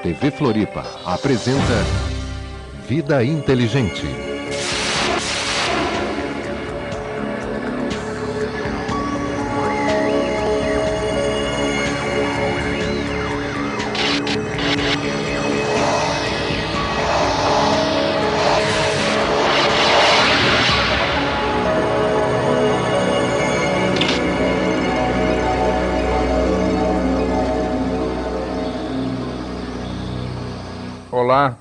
TV Floripa apresenta Vida Inteligente. Olá,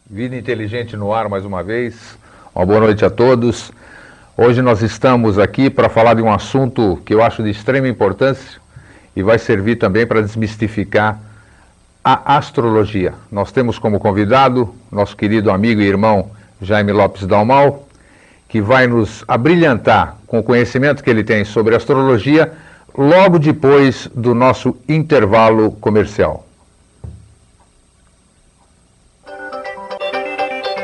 Vida Inteligente no ar mais uma vez. Uma boa noite a todos. Hoje nós estamos aqui para falar de um assunto que eu acho de extrema importância e vai servir também para desmistificar a astrologia. Nós temos como convidado nosso querido amigo e irmão Jaime Lopes Dalmau, que vai nos abrilhantar com o conhecimento que ele tem sobre astrologia logo depois do nosso intervalo comercial.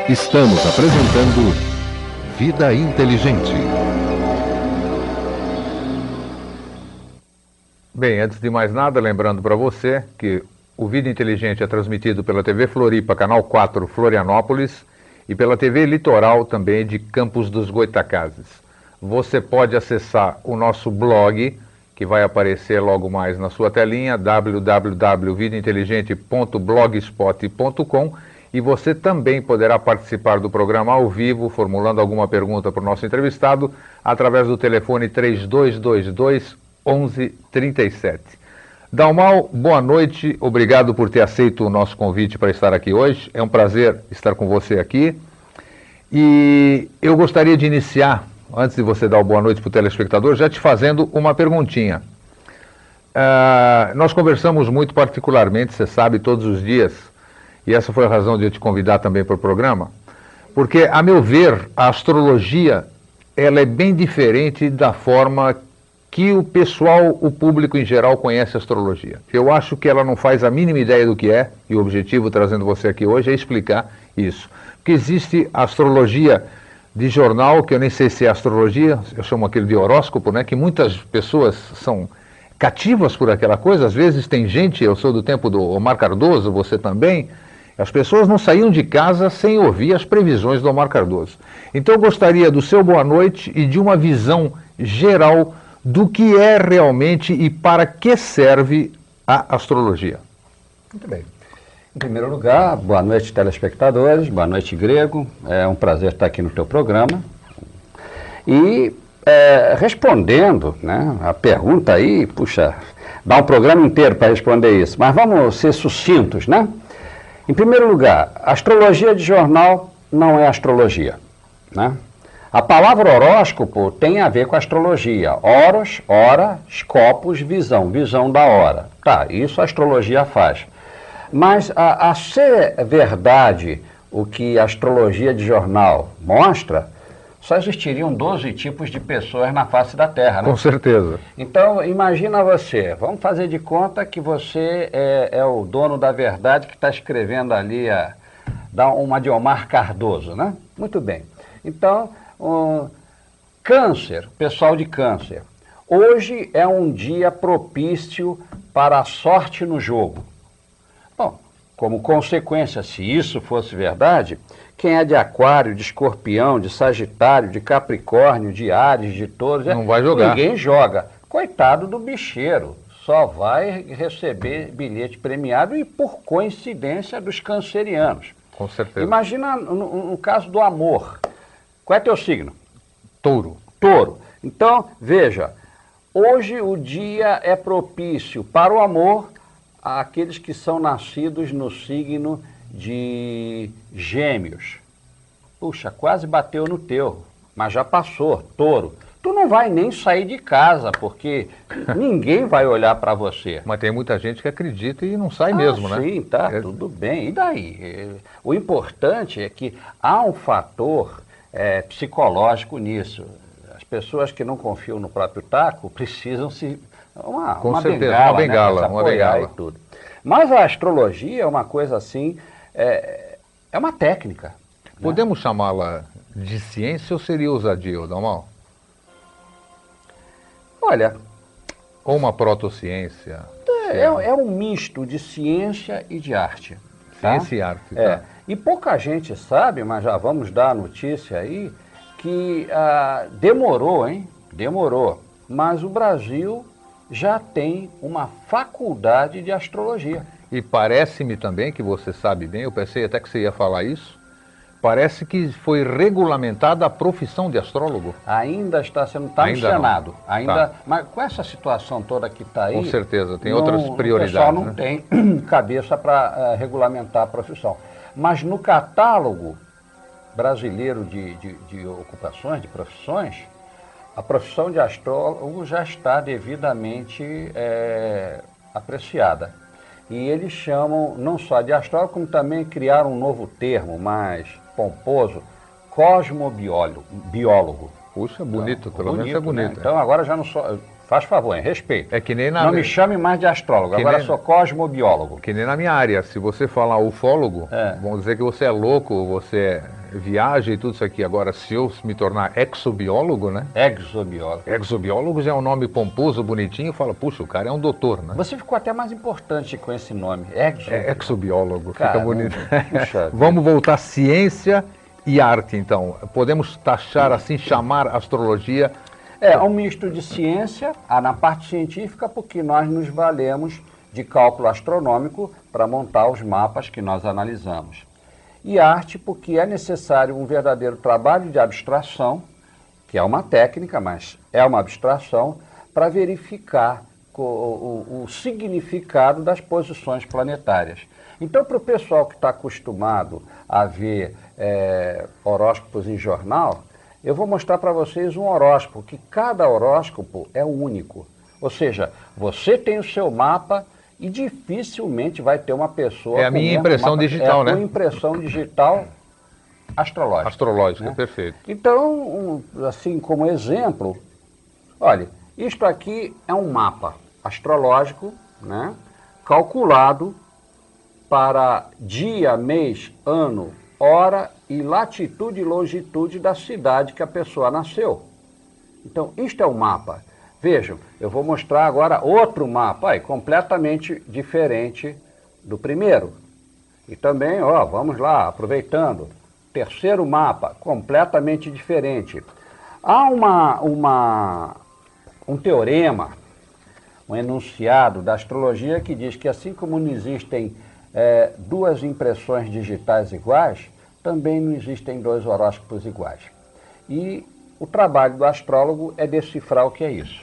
Estamos apresentando Vida Inteligente. Bem, antes de mais nada, lembrando para você que o Vida Inteligente é transmitido pela TV Floripa, Canal 4 Florianópolis, e pela TV Litoral também de Campos dos Goitacazes. Você pode acessar o nosso blog, que vai aparecer logo mais na sua telinha, www.vidainteligente.blogspot.com, e você também poderá participar do programa ao vivo, formulando alguma pergunta para o nosso entrevistado, através do telefone 3222-1137. Dalmau, boa noite, obrigado por ter aceito o nosso convite para estar aqui hoje. É um prazer estar com você aqui. E eu gostaria de iniciar, antes de você dar uma boa noite para o telespectador, já te fazendo uma perguntinha. Nós conversamos muito particularmente, você sabe, todos os dias, e essa foi a razão de eu te convidar também para o programa, porque, a meu ver, a astrologia ela é bem diferente da forma que o pessoal, o público em geral, conhece a astrologia. Eu acho que ela não faz a mínima ideia do que é, e o objetivo, trazendo você aqui hoje, é explicar isso. Porque existe a astrologia de jornal, que eu nem sei se é astrologia, eu chamo aquilo de horóscopo, né, que muitas pessoas são cativas por aquela coisa. Às vezes tem gente, eu sou do tempo do Omar Cardoso, você também. As pessoas não saíam de casa sem ouvir as previsões do Omar Cardoso. Então eu gostaria do seu boa noite e de uma visão geral do que é realmente e para que serve a astrologia. Muito bem. Em primeiro lugar, boa noite, telespectadores, boa noite, Grego. É um prazer estar aqui no teu programa. E respondendo, né, a pergunta aí, puxa, dá um programa inteiro para responder isso, mas vamos ser sucintos, né? Em primeiro lugar, astrologia de jornal não é astrologia, né? A palavra horóscopo tem a ver com astrologia. Horos, hora, scopus, visão, visão da hora. Tá, isso a astrologia faz. Mas a ser verdade o que a astrologia de jornal mostra, só existiriam 12 tipos de pessoas na face da Terra, né? Com certeza. Então, imagina você, vamos fazer de conta que você é o dono da verdade que está escrevendo ali uma de Omar Cardoso, né? Muito bem. Então, Câncer, pessoal de Câncer. Hoje é um dia propício para a sorte no jogo. Bom, como consequência, se isso fosse verdade, quem é de Aquário, de Escorpião, de Sagitário, de Capricórnio, de Áries, de Touros, não vai jogar. Ninguém joga. Coitado do bicheiro, só vai receber bilhete premiado e por coincidência dos cancerianos. Com certeza. Imagina no caso do amor. Qual é teu signo? Touro. Touro. Então, veja, hoje o dia é propício para o amor àqueles que são nascidos no signo de Gêmeos. Puxa, quase bateu no teu, mas já passou, Touro. Tu não vai nem sair de casa, porque ninguém vai olhar para você. Mas tem muita gente que acredita e não sai mesmo, né? Sim, tá, tudo bem. E daí? O importante é que há um fator psicológico nisso. As pessoas que não confiam no próprio taco precisam uma bengala e tudo. Mas a astrologia é uma coisa assim, é uma técnica. Podemos chamá-la de ciência ou seria ousadia, Dalmau? Olha... Ou uma protociência? É um misto de ciência e de arte. Ciência e arte. É. Tá. E pouca gente sabe, mas já vamos dar a notícia aí, que demorou, hein? Demorou. Mas o Brasil já tem uma faculdade de astrologia. E parece-me também, que você sabe bem, eu pensei até que você ia falar isso, parece que foi regulamentada a profissão de astrólogo. Ainda está sendo, está no Ainda não. Senado. Ainda, Tá. mas com essa situação toda que está aí... Com certeza, tem não- outras prioridades. O pessoal não né? tem cabeça para regulamentar a profissão. Mas no catálogo brasileiro de ocupações, de profissões, a profissão de astrólogo já está devidamente apreciada. E eles chamam não só de astrólogo, como também criaram um novo termo mais pomposo, cosmobiólogo. Puxa, bonito, pelo Bonito, menos é bonito. né? Então agora já não sou... Faz favor, hein? Respeito. É que nem na, Não me chame mais de astrólogo, Que agora nem- sou cosmobiólogo. que nem na minha área. Se você falar ufólogo, vão dizer que você é louco, você viaja e tudo isso aqui. Agora, se eu me tornar exobiólogo, né? Exobiólogo. Exobiólogo já é um nome pomposo, bonitinho, fala, puxa, o cara é um doutor, né? Você ficou até mais importante com esse nome, É exobiólogo, fica Caramba, bonito. puxa vida. Vamos voltar à ciência e arte, então. Podemos taxar assim, chamar a astrologia. É um misto de ciência, na parte científica, porque nós nos valemos de cálculo astronômico para montar os mapas que nós analisamos. E arte, porque é necessário um verdadeiro trabalho de abstração, que é uma técnica, mas é uma abstração, para verificar o significado das posições planetárias. Então, para o pessoal que está acostumado a ver horóscopos em jornal, eu vou mostrar para vocês um horóscopo, que cada horóscopo é único. Ou seja, você tem o seu mapa e dificilmente vai ter uma pessoa... É a com o minha mesmo impressão mapa. digital, é a né? tua impressão digital astrológica. Astrológica, né? perfeito. Então, assim como exemplo, olha, isto aqui é um mapa astrológico, né, calculado para dia, mês, ano, hora e latitude e longitude da cidade que a pessoa nasceu. Então, isto é um mapa. Vejam, eu vou mostrar agora outro mapa, completamente diferente do primeiro. E também, vamos lá, aproveitando, terceiro mapa, completamente diferente. Há um teorema, um enunciado da astrologia que diz que assim como não existem duas impressões digitais iguais, também não existem dois horóscopos iguais. E o trabalho do astrólogo é decifrar o que é isso.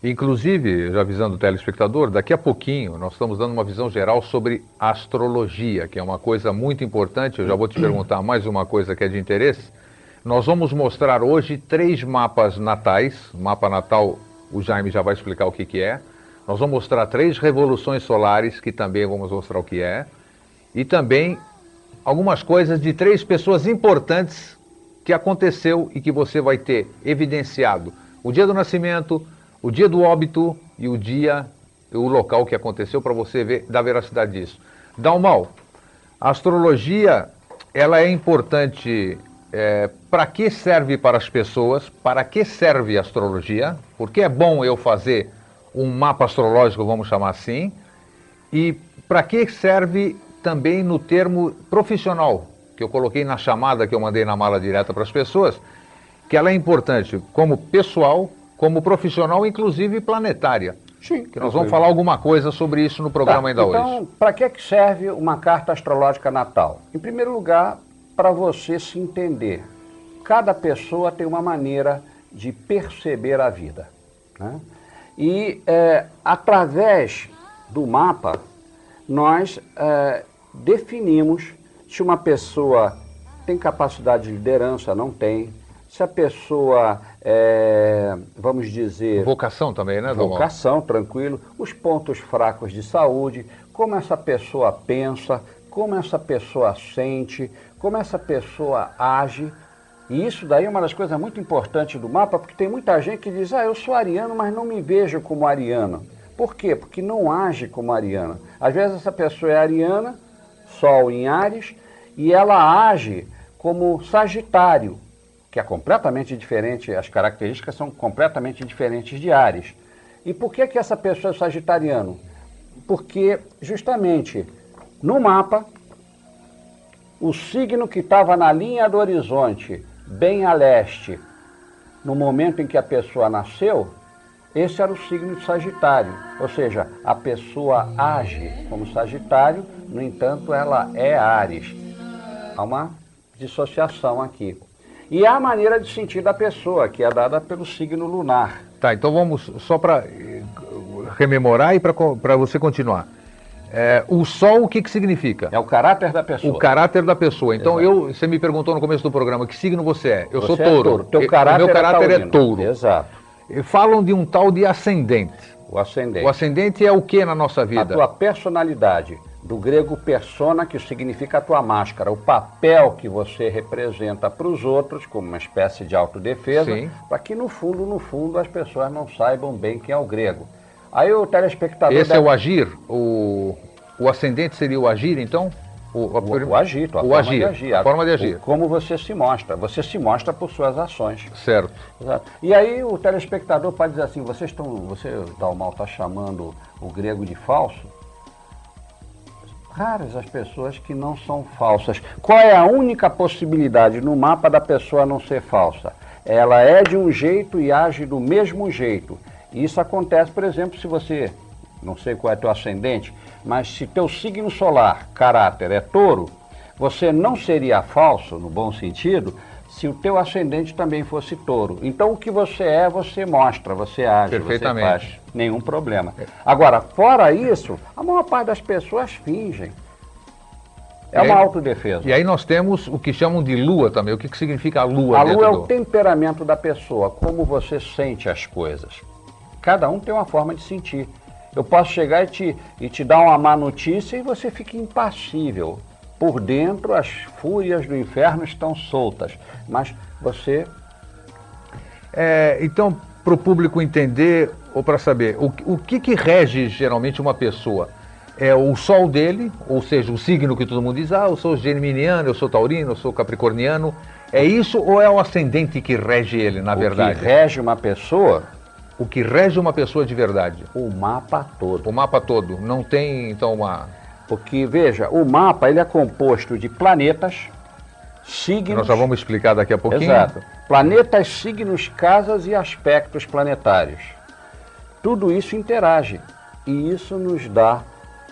Inclusive, já avisando o telespectador, daqui a pouquinho nós estamos dando uma visão geral sobre astrologia, que é uma coisa muito importante. Eu já vou te perguntar mais uma coisa que é de interesse. Nós vamos mostrar hoje 3 mapas natais. Mapa natal, o Jaime já vai explicar o que é. Nós vamos mostrar 3 revoluções solares, que também vamos mostrar o que é. E também algumas coisas de 3 pessoas importantes que aconteceu e que você vai ter evidenciado. O dia do nascimento, o dia do óbito e o local que aconteceu, para você ver da veracidade disso. Dalmau, a astrologia, ela é importante, para que serve para as pessoas? Para que serve a astrologia? Porque é bom eu fazer um mapa astrológico, vamos chamar assim, e para que serve também no termo profissional, que eu coloquei na chamada que eu mandei na mala direta para as pessoas, que ela é importante como pessoal, como profissional, inclusive planetária. Sim. Que nós vamos falar alguma coisa sobre isso no programa ainda hoje. Então, para que serve uma carta astrológica natal? Em primeiro lugar, para você se entender. Cada pessoa tem uma maneira de perceber a vida, né? E através do mapa, nós definimos se uma pessoa tem capacidade de liderança, não tem. Se a pessoa, vamos dizer... Vocação também, né, Dalmau? Vocação, tranquilo. Os pontos fracos de saúde, como essa pessoa pensa, como essa pessoa sente, como essa pessoa age. E isso daí é uma das coisas muito importantes do mapa, porque tem muita gente que diz, eu sou ariano, mas não me vejo como ariano. Por quê? Porque não age como ariano. Às vezes essa pessoa é ariana, Sol em Áries, e ela age como Sagitário, que é completamente diferente, as características são completamente diferentes de Áries. E por que essa pessoa é sagitariano? Porque, justamente, no mapa, o signo que estava na linha do horizonte, bem a leste, no momento em que a pessoa nasceu, esse era o signo de Sagitário. Ou seja, a pessoa age como Sagitário, no entanto, ela é Áries. Há uma dissociação aqui. E há a maneira de sentir da pessoa, que é dada pelo signo lunar. Tá, então vamos só para rememorar e para você continuar. O Sol, o que significa? É o caráter da pessoa. O caráter da pessoa. Então, você me perguntou no começo do programa, que signo você é? Eu sou Você touro. É touro. Teu caráter o meu caráter é touro. Exato. Falam de um tal de ascendente. O ascendente. O ascendente é o que na nossa vida? A tua personalidade. Do grego persona, que significa a tua máscara. O papel que você representa para os outros, como uma espécie de autodefesa, para que no fundo, as pessoas não saibam bem quem é o grego. Aí o telespectador... Esse é o agir? O ascendente seria o agir, então? O agir, a forma de agir. Como você se mostra. Você se mostra por suas ações. Certo. Exato. E aí o telespectador pode dizer assim, você, Dalmal, está chamando o grego de falso? Raras as pessoas que não são falsas. Qual é a única possibilidade no mapa da pessoa não ser falsa? Ela é de um jeito e age do mesmo jeito. E isso acontece, por exemplo, se você, não sei qual é teu ascendente, mas se teu signo solar, caráter, é touro, você não seria falso, no bom sentido, se o teu ascendente também fosse touro. Então o que você é, você mostra, você age, você faz. Nenhum problema. Agora, fora isso, a maior parte das pessoas fingem. É uma autodefesa. E aí nós temos o que chamam de lua também. O que significa a lua? A lua é o temperamento da pessoa, como você sente as coisas. Cada um tem uma forma de sentir. Eu posso chegar e te dar uma má notícia e você fica impassível. Por dentro, as fúrias do inferno estão soltas. Mas você... Então, para o público entender, ou para saber, o que rege geralmente uma pessoa? É o sol dele, ou seja, o signo que todo mundo diz, eu sou geminiano, eu sou taurino, eu sou capricorniano. É isso ou é o ascendente que rege ele, na verdade? O que rege uma pessoa... O que rege uma pessoa de verdade? O mapa todo. O mapa todo. Não tem, então, uma... Porque, veja, o mapa ele é composto de planetas, signos... Nós já vamos explicar daqui a pouquinho. Exato. Planetas, signos, casas e aspectos planetários. Tudo isso interage. E isso nos dá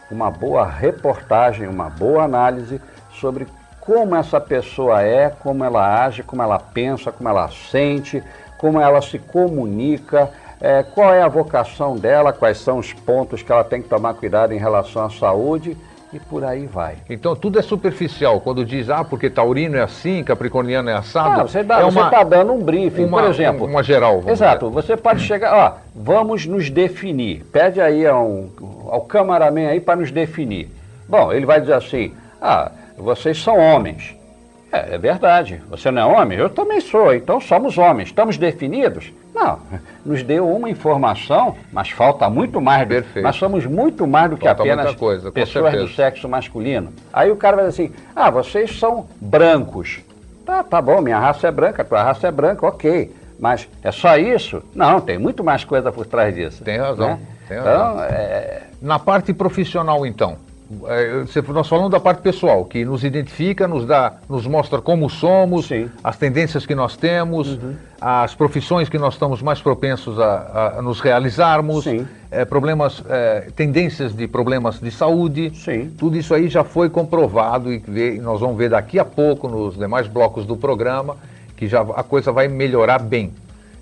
uma boa reportagem, uma boa análise sobre como essa pessoa é, como ela age, como ela pensa, como ela sente, como ela se comunica, qual é a vocação dela, quais são os pontos que ela tem que tomar cuidado em relação à saúde e por aí vai. Então tudo é superficial, quando diz, porque taurino é assim, capricorniano é assado. Você está dando um briefing, por exemplo. Uma geral. Exato, você pode chegar, vamos nos definir. Pede aí ao cameraman aí para nos definir. Bom, ele vai dizer assim, vocês são homens. É verdade, você não é homem? Eu também sou, então somos homens. Estamos definidos? Não, nos deu uma informação, mas falta muito mais. Perfeito. Mas somos muito mais do que apenas pessoas do sexo masculino. Aí o cara vai dizer assim, vocês são brancos. Tá bom, minha raça é branca, tua raça é branca, ok. Mas é só isso? Não, tem muito mais coisa por trás disso. Tem razão, né? Tem razão. Então, Na parte profissional, então, nós falamos da parte pessoal, que nos identifica, nos mostra como somos, sim, as tendências que nós temos, as profissões que nós estamos mais propensos a nos realizarmos, tendências de problemas de saúde. Sim. Tudo isso aí já foi comprovado e nós vamos ver daqui a pouco nos demais blocos do programa que já a coisa vai melhorar bem.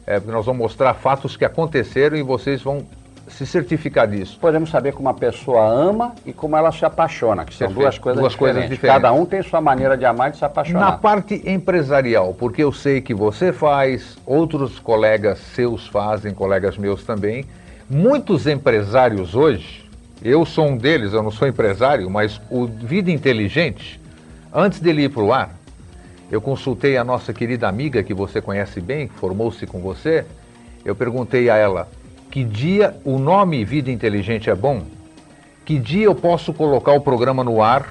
Porque nós vamos mostrar fatos que aconteceram e vocês vão se certificar disso. Podemos saber como a pessoa ama e como ela se apaixona, que são duas coisas diferentes. Cada um tem sua maneira de amar e de se apaixonar. Na parte empresarial, porque eu sei que você faz, outros colegas seus fazem, colegas meus também, muitos empresários hoje, eu sou um deles, eu não sou empresário, mas o Vida Inteligente, antes dele ir para o ar, eu consultei a nossa querida amiga, que você conhece bem, que formou-se com você, eu perguntei a ela, que dia o nome Vida Inteligente é bom? Que dia eu posso colocar o programa no ar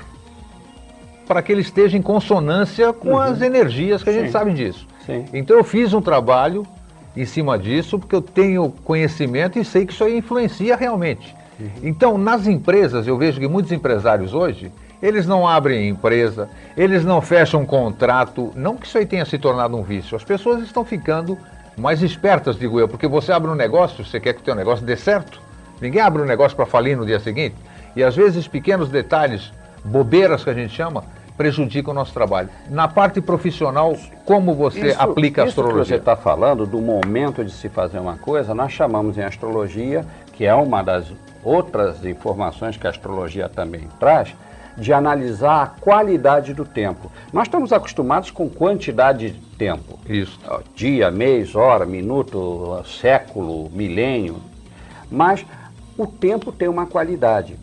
para que ele esteja em consonância com as energias que a gente sabe disso? Sim. Então eu fiz um trabalho em cima disso, porque eu tenho conhecimento e sei que isso aí influencia realmente. Então, nas empresas, eu vejo que muitos empresários hoje, eles não abrem empresa, eles não fecham contrato, não que isso aí tenha se tornado um vício, as pessoas estão ficando mais espertas, digo eu, porque você abre um negócio, você quer que o teu negócio dê certo, ninguém abre um negócio para falir no dia seguinte, e às vezes pequenos detalhes, bobeiras que a gente chama, prejudicam o nosso trabalho. Na parte profissional, como você aplica a astrologia? Isso que você está falando, do momento de se fazer uma coisa, nós chamamos em astrologia, que é uma das outras informações que a astrologia também traz, de analisar a qualidade do tempo. Nós estamos acostumados com quantidade de tempo. Isso. Dia, mês, hora, minuto, século, milênio. Mas o tempo tem uma qualidade,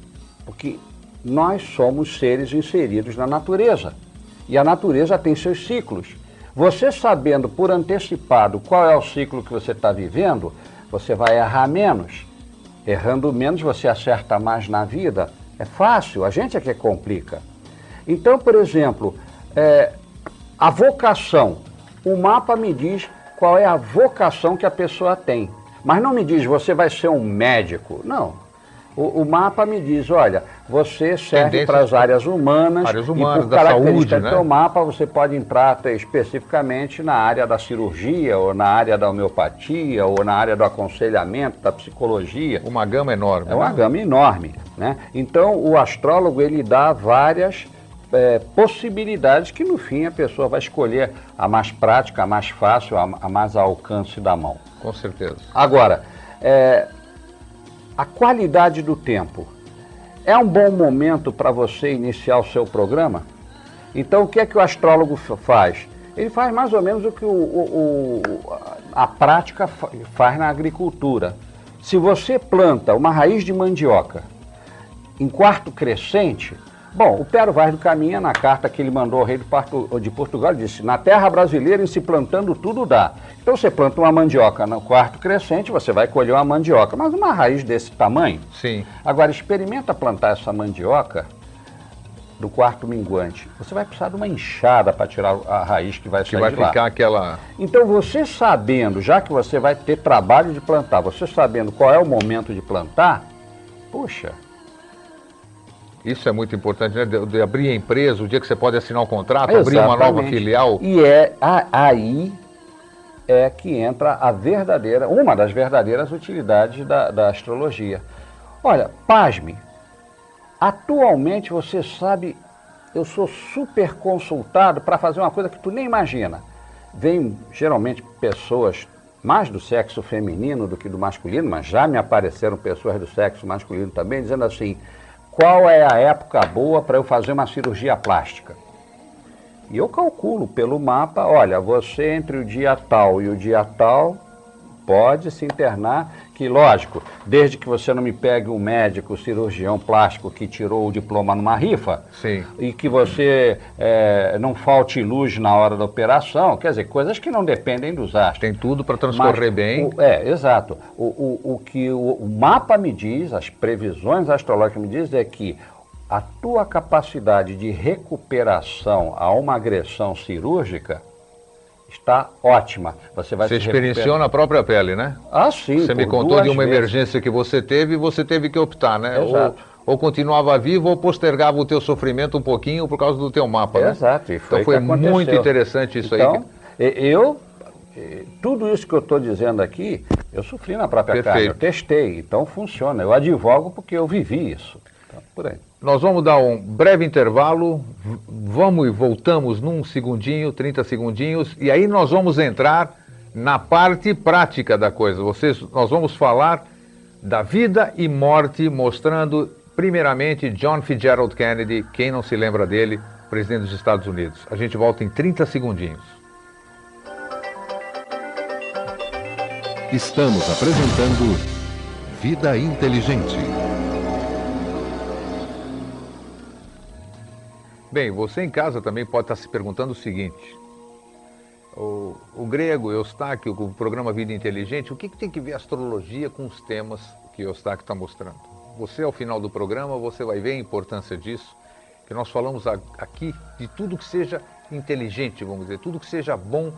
porque nós somos seres inseridos na natureza. E a natureza tem seus ciclos. Você sabendo por antecipado qual é o ciclo que você está vivendo, você vai errar menos. Errando menos, você acerta mais na vida. É fácil, a gente é que complica. Então, por exemplo, a vocação. O mapa me diz qual é a vocação que a pessoa tem. Mas não me diz, você vai ser um médico. Não. O mapa me diz, olha, você serve para as áreas humanas, e por da saúde, do teu mapa você pode entrar especificamente na área da cirurgia, ou na área da homeopatia, ou na área do aconselhamento, da psicologia. Uma gama enorme. É uma gama enorme, né? Então, o astrólogo, ele dá várias possibilidades que, no fim, a pessoa vai escolher a mais prática, a mais fácil, a mais ao alcance da mão. Com certeza. Agora, a qualidade do tempo. É um bom momento para você iniciar o seu programa? Então, o que é que o astrólogo faz? Ele faz mais ou menos o que a prática faz na agricultura. Se você planta uma raiz de mandioca em quarto crescente, bom, o Pero Vaz do Caminha, na carta que ele mandou ao rei de Portugal, disse, na terra brasileira, em se plantando, tudo dá. Então você planta uma mandioca no quarto crescente, você vai colher uma mandioca, mas uma raiz desse tamanho. Sim. Agora, experimenta plantar essa mandioca do quarto minguante. Você vai precisar de uma enxada para tirar a raiz que vai sair de lá. Que vai ficar aquela... Então, você sabendo, já que você vai ter trabalho de plantar, você sabendo qual é o momento de plantar, puxa... Isso é muito importante, né? De abrir a empresa, o dia que você pode assinar um contrato, Exatamente. abrir uma nova filial. E aí é que entra uma das verdadeiras utilidades da astrologia. Olha, pasme, atualmente você sabe, eu sou super consultado para fazer uma coisa que tu nem imagina. Vêm geralmente pessoas mais do sexo feminino do que do masculino, mas já me apareceram pessoas do sexo masculino também, dizendo assim, qual é a época boa para eu fazer uma cirurgia plástica? E eu calculo pelo mapa, olha, você entre o dia tal e o dia tal pode se internar, que lógico, desde que você não me pegue um médico, cirurgião plástico que tirou o diploma numa rifa, sim, e que você não falte luz na hora da operação, quer dizer, coisas que não dependem dos astros. Tem tudo para transcorrer bem. Exato. O que o mapa me diz, as previsões astrológicas me dizem é que a tua capacidade de recuperação a uma agressão cirúrgica está ótima. Você experienciou na própria pele, né? Ah, sim. Você me contou de uma emergência que você teve e você teve que optar, né? Exato. Ou continuava vivo ou postergava o teu sofrimento um pouquinho por causa do teu mapa, né? Exato. E então foi muito interessante isso aí. Tudo isso que eu estou dizendo aqui, eu sofri na própria carne, eu testei, então funciona. Eu advogo porque eu vivi isso. Então, por aí. Nós vamos dar um breve intervalo, vamos e voltamos num segundinho, 30 segundinhos, e aí nós vamos entrar na parte prática da coisa. Nós vamos falar da vida e morte, mostrando primeiramente John Fitzgerald Kennedy, quem não se lembra dele, presidente dos Estados Unidos. A gente volta em 30 segundinhos. Estamos apresentando Vida Inteligente. Bem, você em casa também pode estar se perguntando o seguinte, o Grego, Eustáquio, o programa Vida Inteligente, o que tem que ver a astrologia com os temas que o Eustáquio está mostrando? Você, ao final do programa, você vai ver a importância disso, que nós falamos aqui de tudo que seja inteligente, vamos dizer, tudo que seja bom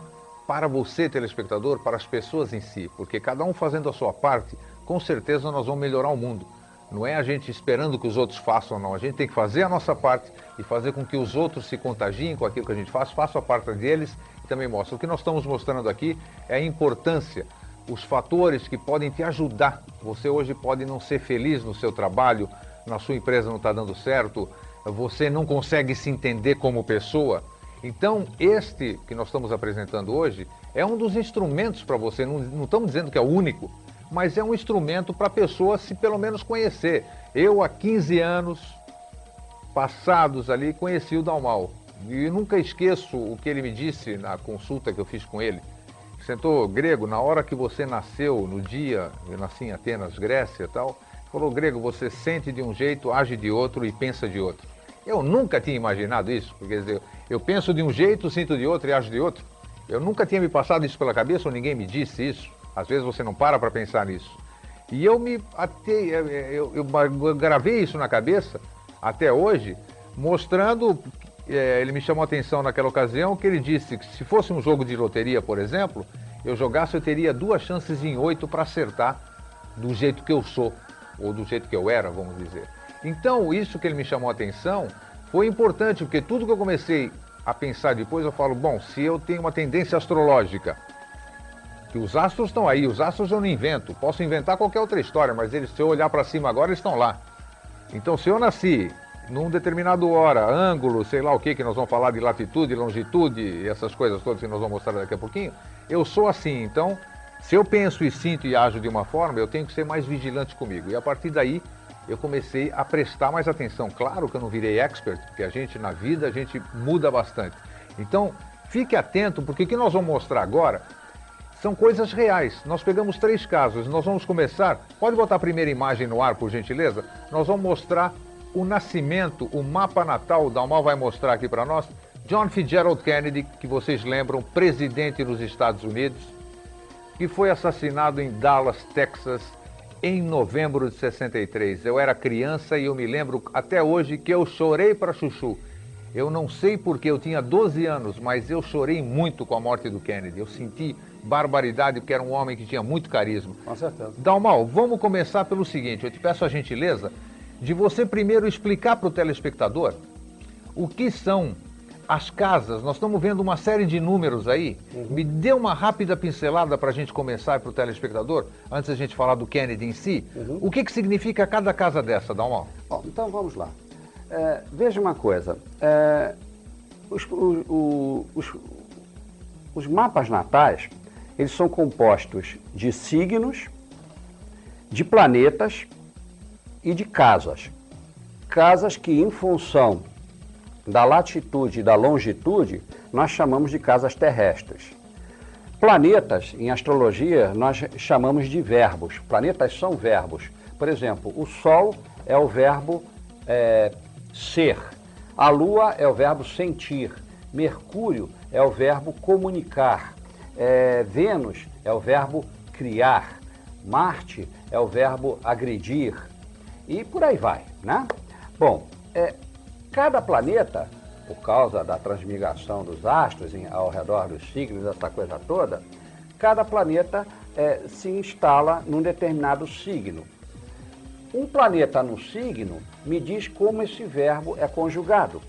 para você, telespectador, para as pessoas em si, porque cada um fazendo a sua parte, com certeza nós vamos melhorar o mundo. Não é a gente esperando que os outros façam, não. A gente tem que fazer a nossa parte e fazer com que os outros se contagiem com aquilo que a gente faz, faço a parte deles e também mostro. O que nós estamos mostrando aqui é a importância, os fatores que podem te ajudar. Você hoje pode não ser feliz no seu trabalho, na sua empresa não está dando certo, você não consegue se entender como pessoa. Então, este que nós estamos apresentando hoje é um dos instrumentos para você, não estamos dizendo que é o único, mas é um instrumento para a pessoa se pelo menos conhecer. Eu, há 15 anos passados ali, conheci o Dalmau. E nunca esqueço o que ele me disse na consulta que eu fiz com ele. Sentou, Grego, na hora que você nasceu, no dia, eu nasci em Atenas, Grécia e tal, falou, Grego, você sente de um jeito, age de outro e pensa de outro. Eu nunca tinha imaginado isso, porque quer dizer, eu penso de um jeito, sinto de outro e ajo de outro. Eu nunca tinha me passado isso pela cabeça ou ninguém me disse isso. Às vezes você não para pensar nisso. E eu me atei, eu gravei isso na cabeça até hoje, mostrando, ele me chamou a atenção naquela ocasião, que ele disse que se fosse um jogo de loteria, por exemplo, eu jogasse, eu teria 2 chances em 8 para acertar do jeito que eu sou, ou do jeito que eu era, vamos dizer. Então, isso que ele me chamou a atenção foi importante, porque tudo que eu comecei a pensar depois, eu falo, bom, se eu tenho uma tendência astrológica, que os astros estão aí, os astros eu não invento, posso inventar qualquer outra história, mas eles, se eu olhar para cima agora, eles estão lá. Então, se eu nasci num determinado hora, ângulo, sei lá o que nós vamos falar de latitude, longitude, e essas coisas todas que nós vamos mostrar daqui a pouquinho, eu sou assim. Então, se eu penso e sinto e ajo de uma forma, eu tenho que ser mais vigilante comigo. E a partir daí, eu comecei a prestar mais atenção. Claro que eu não virei expert, porque a gente, na vida, a gente muda bastante. Então, fique atento, porque o que nós vamos mostrar agora são coisas reais. Nós pegamos 3 casos, nós vamos começar... Pode botar a primeira imagem no ar, por gentileza? Nós vamos mostrar o nascimento, o mapa natal, o Dalmau vai mostrar aqui para nós. John Fitzgerald Kennedy, que vocês lembram, presidente dos Estados Unidos, que foi assassinado em Dallas, Texas, em novembro de 63. Eu era criança e eu me lembro até hoje que eu chorei para chuchu. Eu não sei porque eu tinha 12 anos, mas eu chorei muito com a morte do Kennedy. Eu senti barbaridade porque era um homem que tinha muito carisma. Com certeza. Dalmau, vamos começar pelo seguinte, eu te peço a gentileza de você primeiro explicar para o telespectador o que são as casas. Nós estamos vendo uma série de números aí. Me dê uma rápida pincelada para a gente começar para o telespectador, antes da gente falar do Kennedy em si. O que significa cada casa dessa, Dalmau? Bom, então vamos lá. Veja uma coisa, os mapas natais, eles são compostos de signos, de planetas e de casas. Casas que, em função da latitude e da longitude, nós chamamos de casas terrestres. Planetas, em astrologia, nós chamamos de verbos. Planetas são verbos. Por exemplo, o Sol é o verbo ser. A Lua é o verbo sentir. Mercúrio é o verbo comunicar. Vênus é o verbo criar. Marte é o verbo agredir. E por aí vai, né? Bom, cada planeta, por causa da transmigração dos astros ao redor dos signos, essa coisa toda, cada planeta se instala num determinado signo. Um planeta no signo me diz como esse verbo é conjugado.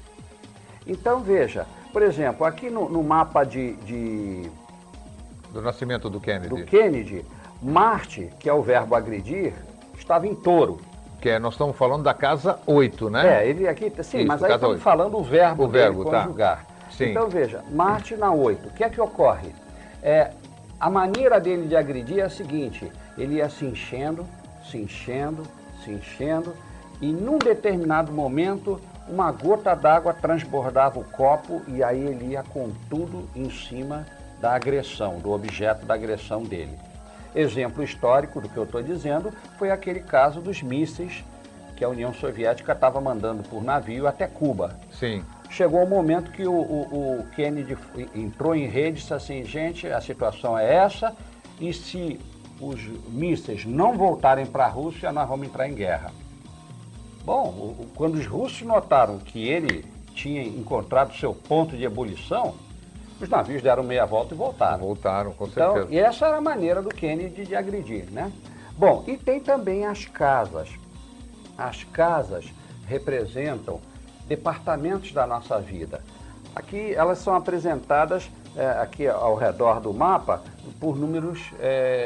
Então veja, por exemplo, aqui no mapa do nascimento do Kennedy, Marte, que é o verbo agredir, estava em Touro. Nós estamos falando da casa 8, né? Ele aqui, sim, isso, mas aí estamos falando o verbo dele, conjugar. Tá. Sim. Então veja, Marte na 8, o que é que ocorre? A maneira dele de agredir é a seguinte, ele ia se enchendo, e num determinado momento, uma gota d'água transbordava o copo e aí ele ia com tudo em cima da agressão, do objeto da agressão dele. Exemplo histórico do que eu estou dizendo foi aquele caso dos mísseis que a União Soviética estava mandando por navio até Cuba. Sim. Chegou o momento que o Kennedy entrou em rede e disse assim, gente, a situação é essa, e se os mísseis não voltarem para a Rússia, nós vamos entrar em guerra. Bom, quando os russos notaram que ele tinha encontrado seu ponto de ebulição, os navios deram meia volta e voltaram. Voltaram, com certeza. Então, e essa era a maneira do Kennedy de agredir, né? Bom, e tem também as casas. As casas representam departamentos da nossa vida. Aqui elas são apresentadas aqui ao redor do mapa por números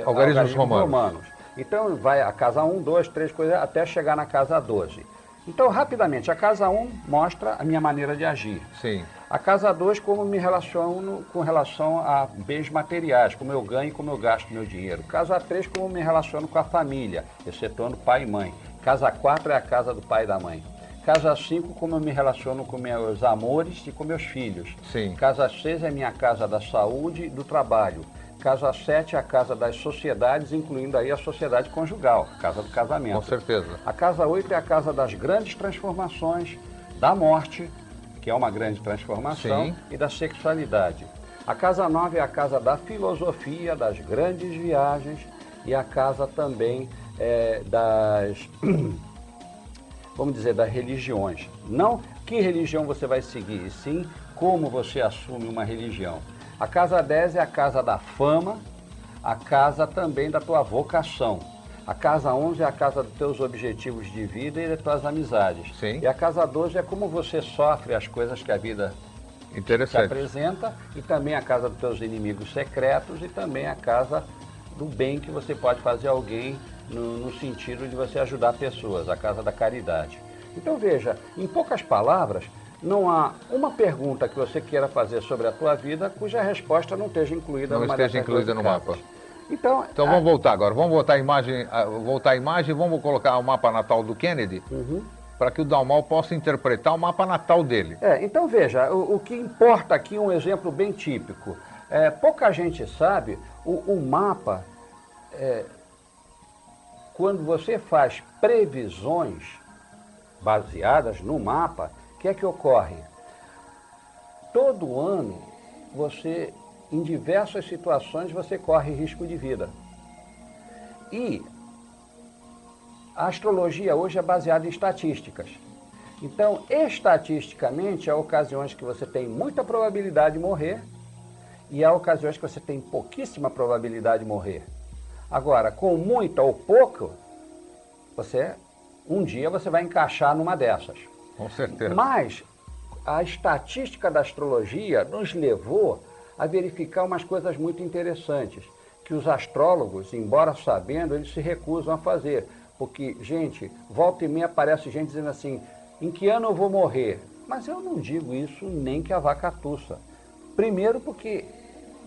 algarismos romanos. Então vai a casa 1, 2, 3, coisas, até chegar na casa 12. Então, rapidamente, a casa 1 mostra a minha maneira de agir. Sim. A casa 2, como me relaciono com relação a bens materiais, como eu ganho e como eu gasto meu dinheiro. Casa 3, como me relaciono com a família, excetuando pai e mãe. Casa 4 é a casa do pai e da mãe. Casa 5, como eu me relaciono com meus amores e com meus filhos. Sim. Casa 6 é minha casa da saúde e do trabalho. Casa 7 é a casa das sociedades, incluindo aí a sociedade conjugal, a casa do casamento. Com certeza. A casa 8 é a casa das grandes transformações, da morte, que é uma grande transformação, Sim. e da sexualidade. A casa 9 é a casa da filosofia, das grandes viagens, e a casa também das, vamos dizer, das religiões. Não que religião você vai seguir, e sim como você assume uma religião. A casa 10 é a casa da fama, a casa também da tua vocação. A casa 11 é a casa dos teus objetivos de vida e das tuas amizades. Sim. E a casa 12 é como você sofre as coisas que a vida te apresenta, e também a casa dos teus inimigos secretos, e também a casa do bem que você pode fazer a alguém no sentido de você ajudar pessoas, a casa da caridade. Então veja, em poucas palavras, não há uma pergunta que você queira fazer sobre a tua vida cuja resposta não esteja incluída no mapa. Então vamos voltar agora. Vamos voltar a imagem e vamos colocar o mapa natal do Kennedy para que o Dalmau possa interpretar o mapa natal dele. Então veja, o que importa aqui, um exemplo bem típico. Pouca gente sabe, o mapa, quando você faz previsões baseadas no mapa, o que é que ocorre? Todo ano, você, em diversas situações, você corre risco de vida. E a astrologia hoje é baseada em estatísticas. Então, estatisticamente, há ocasiões que você tem muita probabilidade de morrer e há ocasiões que você tem pouquíssima probabilidade de morrer. Agora, com muita ou pouco, um dia você vai encaixar numa dessas. Com certeza. Mas a estatística da astrologia nos levou a verificar umas coisas muito interessantes, que os astrólogos, embora sabendo, eles se recusam a fazer. Porque, gente, volta e meia aparece gente dizendo assim, em que ano eu vou morrer? Mas eu não digo isso nem que a vaca tussa. Primeiro porque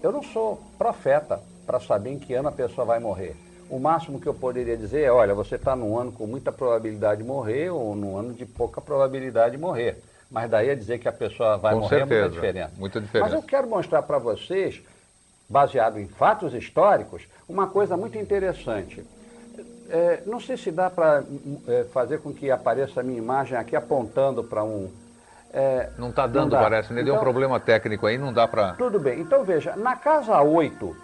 eu não sou profeta para saber em que ano a pessoa vai morrer. O máximo que eu poderia dizer é, olha, você está num ano com muita probabilidade de morrer ou num ano de pouca probabilidade de morrer. Mas daí a dizer que a pessoa vai morrer é muita diferença. Muita diferença. Mas eu quero mostrar para vocês, baseado em fatos históricos, uma coisa muito interessante. Não sei se dá para fazer com que apareça a minha imagem aqui apontando para um... não está dando, parece. Me deu um problema técnico aí, não dá para... Tudo bem. Então veja, na casa 8...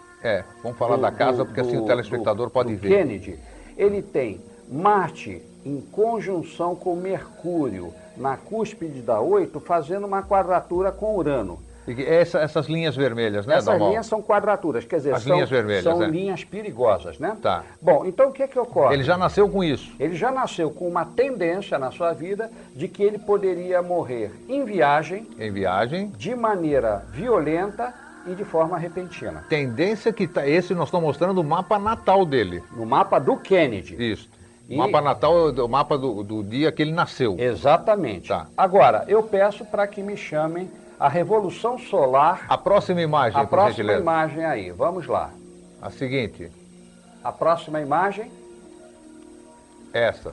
vamos falar da casa, porque assim o telespectador pode ver. Kennedy, ele tem Marte em conjunção com Mercúrio, na cúspide da 8, fazendo uma quadratura com Urano. E essas linhas vermelhas, né, Essas linhas são quadraturas, quer dizer, linhas vermelhas, são linhas perigosas, né? Tá. Bom, então o que é que ocorre? Ele já nasceu com isso. Ele já nasceu com uma tendência na sua vida de que ele poderia morrer em viagem, de maneira violenta e de forma repentina. Tendência que esse nós estamos mostrando o mapa natal dele. No mapa do Kennedy. Isso. O mapa natal é o mapa do dia que ele nasceu. Exatamente. Tá. Agora, eu peço para que me chamem a Revolução Solar. A próxima imagem, por gentileza. A próxima imagem aí, vamos lá. A seguinte. A próxima imagem. Essa.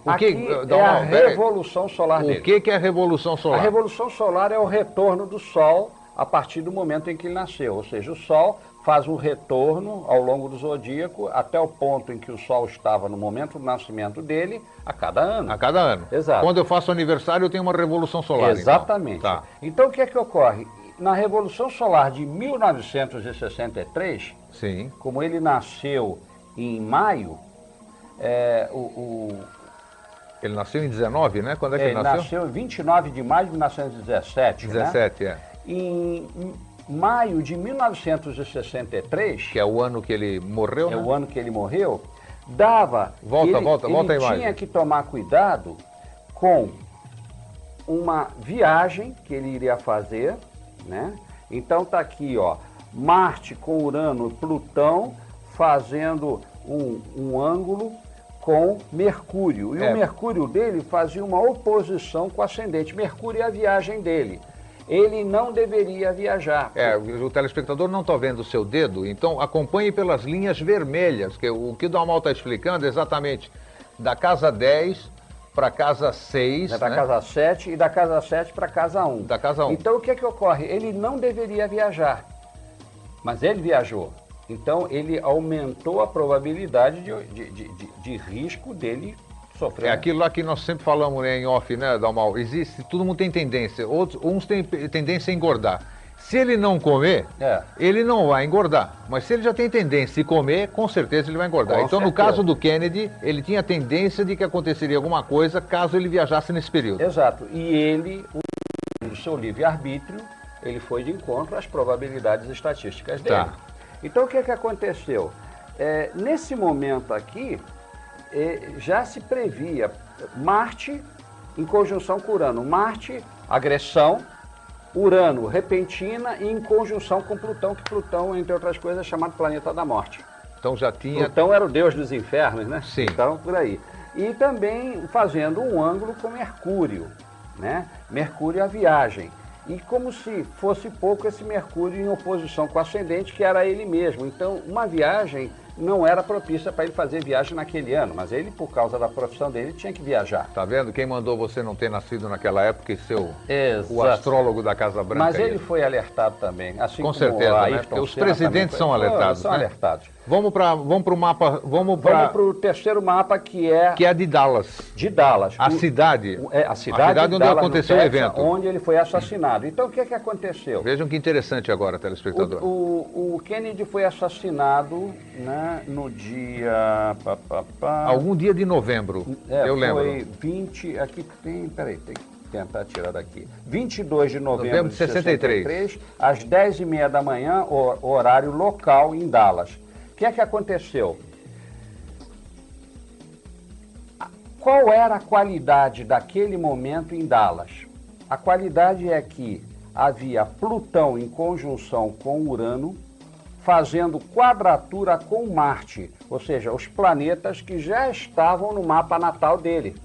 Aqui é a Revolução Solar dele. O que é a Revolução Solar? A Revolução Solar é o retorno do Sol a partir do momento em que ele nasceu. Ou seja, o Sol faz um retorno ao longo do zodíaco até o ponto em que o Sol estava no momento do nascimento dele, a cada ano. A cada ano. Exato. Quando eu faço aniversário, eu tenho uma Revolução Solar. Exatamente. Então, então o que é que ocorre? Na Revolução Solar de 1963, sim, como ele nasceu em maio, ele nasceu em 19, né? Quando é que ele nasceu? Ele nasceu em 29 de maio de 1917. 17, né? Em maio de 1963... Que é o ano que ele morreu, né? É o ano que ele morreu. Volta a imagem. Ele tinha que tomar cuidado com uma viagem que ele iria fazer, né? Então tá aqui, ó, Marte com Urano e Plutão fazendo um ângulo com Mercúrio. E o Mercúrio dele fazia uma oposição com o ascendente. Mercúrio é a viagem dele. Ele não deveria viajar. O telespectador não está vendo o seu dedo, então acompanhe pelas linhas vermelhas, que o que o Dalmal está explicando é exatamente da casa 10 para a casa 6. Da casa 7 e da casa 7 para a casa 1. Da casa 1. Então o que ocorre? Ele não deveria viajar, mas ele viajou. Então ele aumentou a probabilidade de risco dele sofrer. É aquilo lá que nós sempre falamos, né, em off, né, Dalmal? Existe, todo mundo tem tendência, uns têm tendência a engordar. Se ele não comer, ele não vai engordar. Mas se ele já tem tendência a comer, com certeza ele vai engordar. Então, no caso do Kennedy, ele tinha tendência de que aconteceria alguma coisa caso ele viajasse nesse período. Exato. E ele, o seu livre-arbítrio, ele foi de encontro às probabilidades estatísticas dele. Tá. Então, o que aconteceu? Nesse momento aqui, já se previa Marte em conjunção com Urano. Marte, agressão, Urano, repentina, e em conjunção com Plutão, que Plutão, entre outras coisas, é chamado planeta da morte. Então já tinha... Plutão era o deus dos infernos, né? Sim. Então, por aí. E também fazendo um ângulo com Mercúrio, né? Mercúrio é a viagem. E como se fosse pouco esse Mercúrio em oposição com o ascendente, que era ele mesmo. Então, uma viagem não era propícia para ele fazer viagem naquele ano, mas ele, por causa da profissão dele, tinha que viajar. Tá vendo? Quem mandou você não ter nascido naquela época e ser o Exato. Astrólogo da Casa Branca? Mas ele foi alertado também, assim com como certeza, né? Porque os presidentes são alertados. São alertados. Vamos para o mapa. Vamos para o terceiro mapa, que é a de Dallas. De Dallas. A cidade. A cidade onde Dallas, aconteceu o evento. Onde ele foi assassinado. Então, o que aconteceu? Vejam que interessante agora, telespectador. O Kennedy foi assassinado, né, no dia... Algum dia de novembro, eu lembro. Foi 20... Aqui tem... Peraí, tem que tentar tirar daqui. 22 de novembro de 63, às 10h30 da manhã, horário local em Dallas. O que aconteceu? Qual era a qualidade daquele momento em Dallas? A qualidade é que havia Plutão em conjunção com Urano, fazendo quadratura com Marte, ou seja, os planetas que já estavam no mapa natal dele.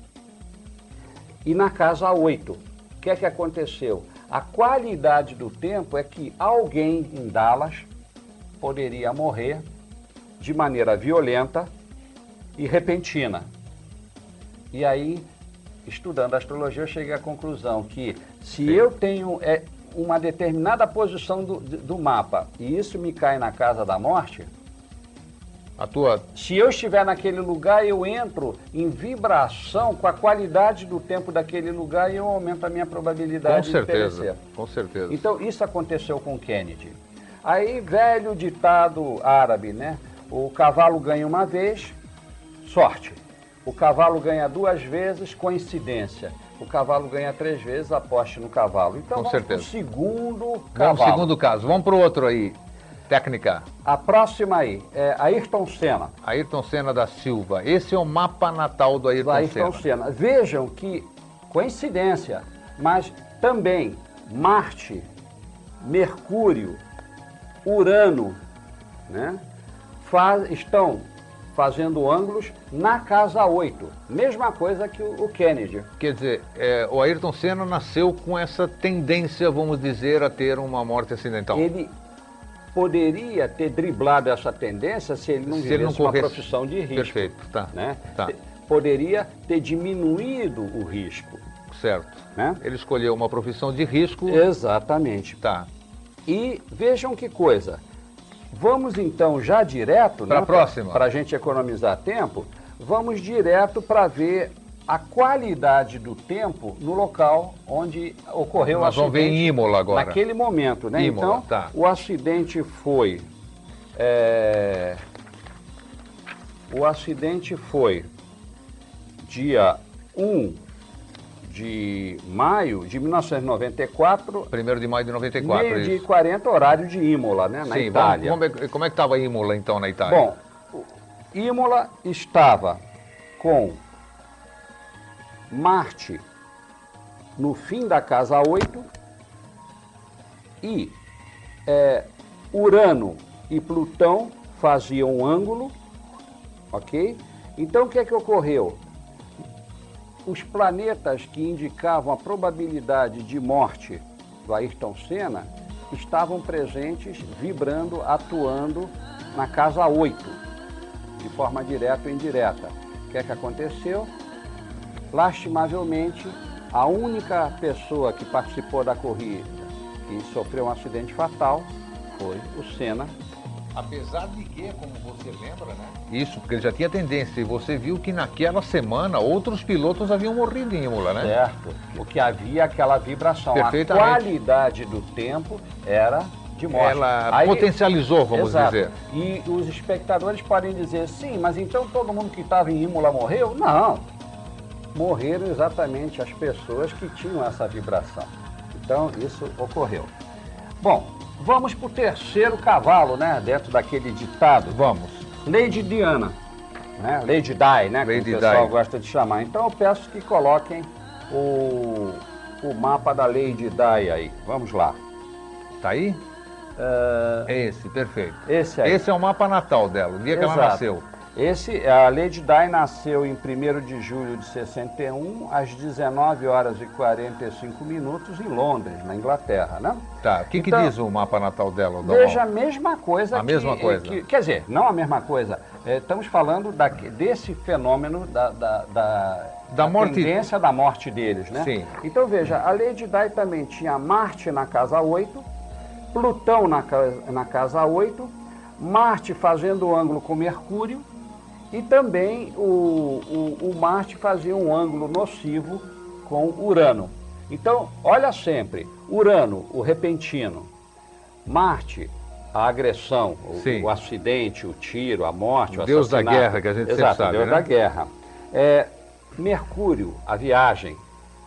E na casa 8, o que aconteceu? A qualidade do tempo é que alguém em Dallas poderia morrer de maneira violenta e repentina. E aí, estudando astrologia, eu cheguei à conclusão que se eu tenho uma determinada posição do mapa e isso me cai na casa da morte, se eu estiver naquele lugar, eu entro em vibração com a qualidade do tempo daquele lugar e eu aumento a minha probabilidade de perecer. Com certeza. Então, isso aconteceu com Kennedy. Aí, velho ditado árabe, né? O cavalo ganha uma vez, sorte. O cavalo ganha 2 vezes, coincidência. O cavalo ganha 3 vezes, aposte no cavalo. Então, com vamos certeza. para o segundo cavalo. Vamos para o segundo caso. Vamos para o outro aí. Técnica. A próxima aí é Ayrton Senna. Ayrton Senna da Silva. Esse é o mapa natal do Ayrton Senna. Vejam que, coincidência, mas também Marte, Mercúrio, Urano, né, estão fazendo ângulos na casa 8. Mesma coisa que o Kennedy. Quer dizer, o Ayrton Senna nasceu com essa tendência, vamos dizer, a ter uma morte acidental. Ele poderia ter driblado essa tendência se ele não vivesse uma profissão de risco. Perfeito, tá. Né? Tá. Poderia ter diminuído o risco. Certo. Né? Ele escolheu uma profissão de risco. Exatamente. Tá. E vejam que coisa. Vamos então já direto, para a próxima. Para a gente economizar tempo, vamos direto para ver a qualidade do tempo no local onde ocorreu o acidente. Nós vamos ver em Imola agora. Naquele momento, né? Imola, então, tá. o acidente foi... O acidente foi dia 1 de maio de 1994. 1º de maio de 94. Meio-dia e 40, horário de Imola, né? Na Itália. Como é que estava Imola, então, na Itália? Bom, Imola estava com Marte no fim da casa 8 e Urano e Plutão faziam um ângulo, ok? Então o que é que ocorreu? Os planetas que indicavam a probabilidade de morte do Ayrton Senna estavam presentes, vibrando, atuando na casa 8, de forma direta ou indireta. O que é que aconteceu? Lastimavelmente, a única pessoa que participou da corrida que sofreu um acidente fatal foi o Senna. Apesar de que, como você lembra, né? Isso, porque ele já tinha tendência. E você viu que naquela semana outros pilotos haviam morrido em Imola, né? Certo. O que havia aquela vibração. A qualidade do tempo era de morte. Ela potencializou, vamos exato. dizer. E os espectadores podem dizer, sim, mas então todo mundo que estava em Imola morreu? Não. Morreram exatamente as pessoas que tinham essa vibração. Então, isso ocorreu. Bom, vamos para o terceiro cavalo, né? Dentro daquele ditado. Vamos. Lady Diana, né? Lady Di, né? Lady que o pessoal Di. gosta de chamar. Então, eu peço que coloquem o mapa da Lady Di aí. Vamos lá. Tá aí? É esse, perfeito. Esse aí. Esse é o mapa natal dela, o dia que ela nasceu. A Lady Di nasceu em 1º de julho de 61, às 19 horas e 45 minutos, em Londres, na Inglaterra, né? Tá, o que diz o mapa natal dela? Veja a mesma coisa. A mesma coisa. Quer dizer, não a mesma coisa. Estamos falando desse fenômeno da morte. Tendência da morte deles, né? Sim. Então veja, a Lady Di também tinha Marte na casa 8, Plutão na casa 8, Marte fazendo ângulo com Mercúrio, e também o Marte fazia um ângulo nocivo com Urano. Então, olha sempre, Urano, o repentino, Marte, a agressão, o acidente, o tiro, a morte, o Deus assassinato. da guerra, que a gente sempre sabe, Deus né? da guerra. Mercúrio, a viagem,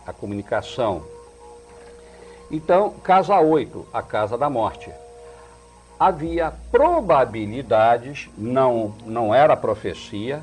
a comunicação. Então, casa 8, a casa da morte. Havia probabilidades, não era profecia,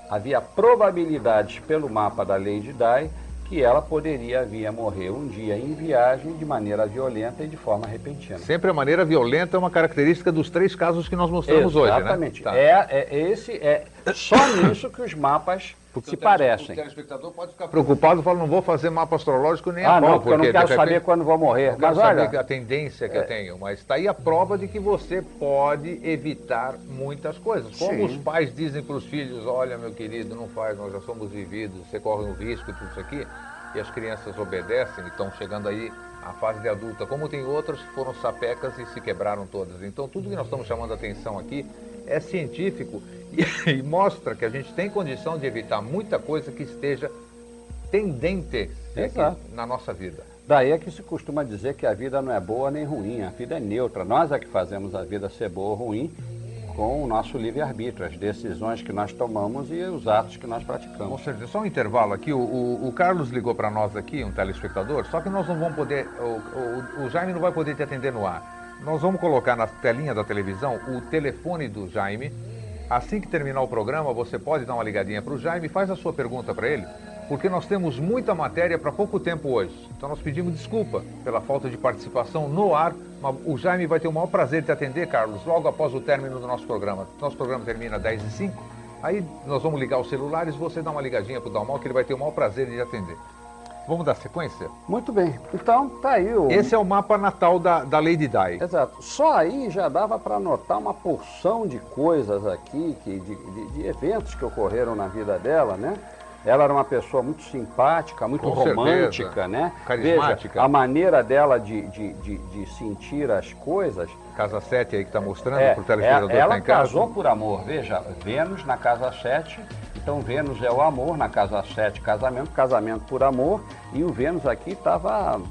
havia probabilidades pelo mapa da Lady Di que ela poderia vir a morrer um dia em viagem de maneira violenta e de forma repentina. Sempre a maneira violenta é uma característica dos 3 casos que nós mostramos hoje, né? Exatamente. Tá. É só nisso que os mapas se parecem. O telespectador pode ficar preocupado e falar, não vou fazer mapa astrológico nem a pau. Não, porque eu não quero saber quando vou morrer. Mas olha, a tendência que eu tenho, mas está aí a prova de que você pode evitar muitas coisas. Como os pais dizem para os filhos, olha meu querido, não faz, nós já somos vividos, você corre um risco e tudo isso aqui, e as crianças obedecem e estão chegando aí à fase de adulta, como tem outras que foram sapecas e se quebraram todas. Então tudo que nós estamos chamando a atenção aqui é científico e mostra que a gente tem condição de evitar muita coisa que esteja tendente na nossa vida. Daí é que se costuma dizer que a vida não é boa nem ruim, a vida é neutra. Nós é que fazemos a vida ser boa ou ruim com o nosso livre-arbítrio, as decisões que nós tomamos e os atos que nós praticamos. Com certeza. Só um intervalo aqui, o Carlos ligou para nós aqui, um telespectador, só que nós não vamos poder, o Jaime não vai poder te atender no ar. Nós vamos colocar na telinha da televisão o telefone do Jaime. Assim que terminar o programa, você pode dar uma ligadinha para o Jaime e faz a sua pergunta para ele, porque nós temos muita matéria para pouco tempo hoje. Então nós pedimos desculpa pela falta de participação no ar, mas o Jaime vai ter o maior prazer de te atender, Carlos, logo após o término do nosso programa. Nosso programa termina às 10h05, aí nós vamos ligar os celulares, você dá uma ligadinha para o Dalmal, que ele vai ter o maior prazer de atender. Vamos dar sequência? Muito bem. Então, tá aí o... Esse é o mapa natal da Lady Di. Exato. Só aí já dava para notar uma porção de coisas aqui, de eventos que ocorreram na vida dela, né? Ela era uma pessoa muito simpática, muito romântica, né? Carismática. Veja, a maneira dela de sentir as coisas. Casa 7 aí que está mostrando para o telespectador que está em casa. Ela casou por amor. Veja, Vênus na casa 7. Então, Vênus é o amor, na casa 7, casamento, casamento por amor. E o Vênus aqui estava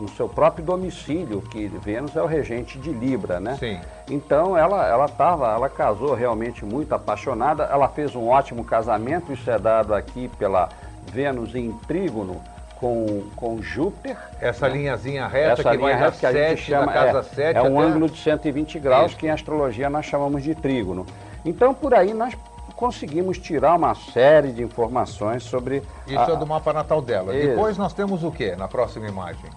no seu próprio domicílio, que Vênus é o regente de Libra, né? Sim. Então, ela casou realmente muito apaixonada. Ela fez um ótimo casamento, isso é dado aqui pela Vênus em trígono com Júpiter. Essa linhazinha reta que vai da 7, da casa 7. É um ângulo de 120 graus, que em astrologia nós chamamos de trígono. Então, por aí nós conseguimos tirar uma série de informações sobre... Isso é do mapa natal dela. Isso. Depois nós temos o quê na próxima imagem?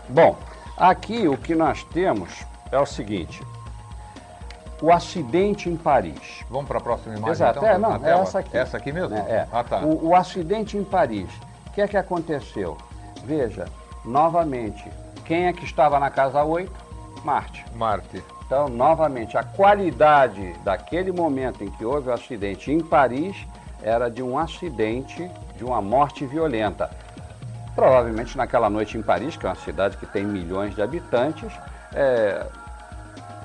Bom, aqui o que nós temos é o seguinte, o acidente em Paris. Vamos para a próxima imagem, Exato, então? não, na é tela? essa aqui. Essa aqui mesmo? É. Ah, tá. O acidente em Paris, o que é que aconteceu? Veja, novamente, quem é que estava na casa 8? Marte. Marte. Então, novamente, a qualidade daquele momento em que houve o acidente em Paris era de um acidente, de uma morte violenta. Provavelmente naquela noite em Paris, que é uma cidade que tem milhões de habitantes,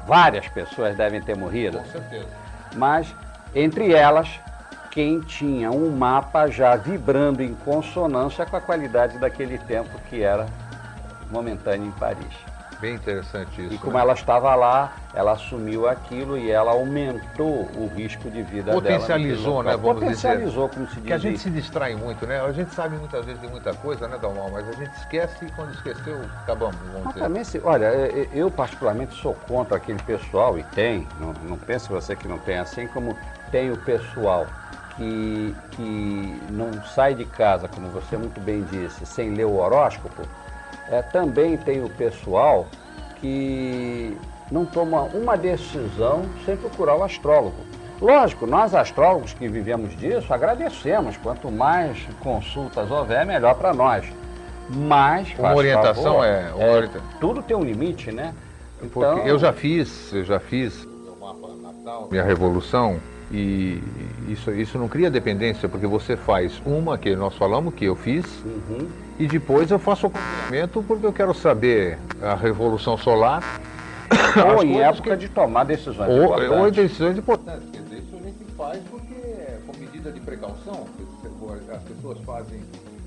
várias pessoas devem ter morrido. Com certeza. Mas, entre elas, quem tinha um mapa já vibrando em consonância com a qualidade daquele tempo que era momentâneo em Paris. Bem interessante isso. E como ela estava lá, ela assumiu aquilo e ela aumentou o risco de vida dela. Potencializou, né, vamos Potencializou, como se diz. Porque a gente se distrai muito, né? A gente sabe muitas vezes de muita coisa, né, Dalmau? Mas a gente esquece e quando esqueceu, acabamos, vamos dizer. Também, olha, eu particularmente sou contra aquele pessoal, e tem, não pense você que não tem, assim como tem o pessoal que não sai de casa, como você muito bem disse, sem ler o horóscopo. Também tem o pessoal que não toma uma decisão sem procurar o astrólogo. Lógico, nós astrólogos que vivemos disso, agradecemos. Quanto mais consultas houver, melhor para nós. Mas, uma orientação favor, tudo tem um limite, né? Então, porque eu já fiz meu mapa natal, minha revolução, e isso não cria dependência, porque você faz uma que nós falamos, que eu fiz, e depois eu faço o acompanhamento porque eu quero saber a revolução solar. Ou em época de tomar decisões importantes. Ou decisões importantes. Quer dizer, isso a gente faz porque, com medida de precaução, as pessoas fazem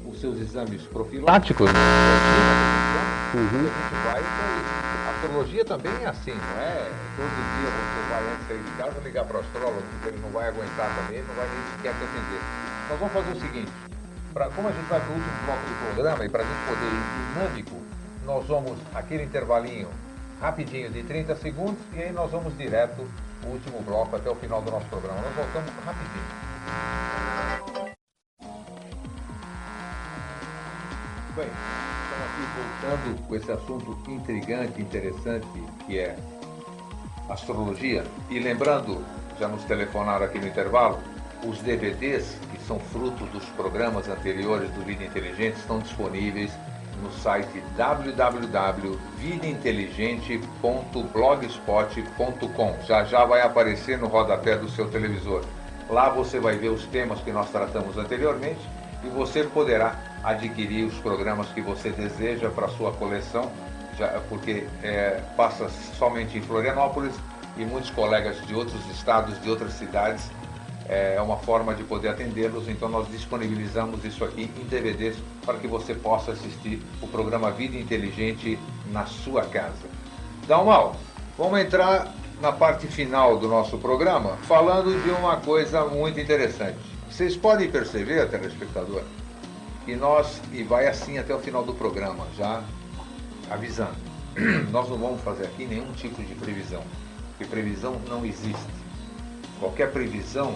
os seus exames profiláticos, né? A gente vai para isso. A astrologia também é assim, não é? Todo dia você vai, antes de sair de casa, ligar para o astrólogo, porque ele não vai aguentar também, não vai nem sequer te atender. Nós vamos fazer o seguinte, como a gente vai para o último bloco do programa, e para a gente poder ir dinâmico, nós vamos, aquele intervalinho rapidinho de 30 segundos, e aí nós vamos direto o último bloco até o final do nosso programa. Nós voltamos rapidinho. Bem, estamos aqui voltando com esse assunto intrigante, interessante, que é astrologia. E lembrando, já nos telefonaram aqui no intervalo, os DVDs, que são fruto dos programas anteriores do Vida Inteligente, estão disponíveis no site www.vidainteligente.blogspot.com. Já vai aparecer no rodapé do seu televisor. Lá você vai ver os temas que nós tratamos anteriormente e você poderá adquirir os programas que você deseja para a sua coleção, porque passa somente em Florianópolis e muitos colegas de outros estados, de outras cidades, é uma forma de poder atendê-los, então nós disponibilizamos isso aqui em DVDs para que você possa assistir o programa Vida Inteligente na sua casa. Dalmau, vamos entrar na parte final do nosso programa falando de uma coisa muito interessante. Vocês podem perceber, telespectador, que e vai assim até o final do programa, já avisando, nós não vamos fazer aqui nenhum tipo de previsão, porque previsão não existe. Qualquer previsão,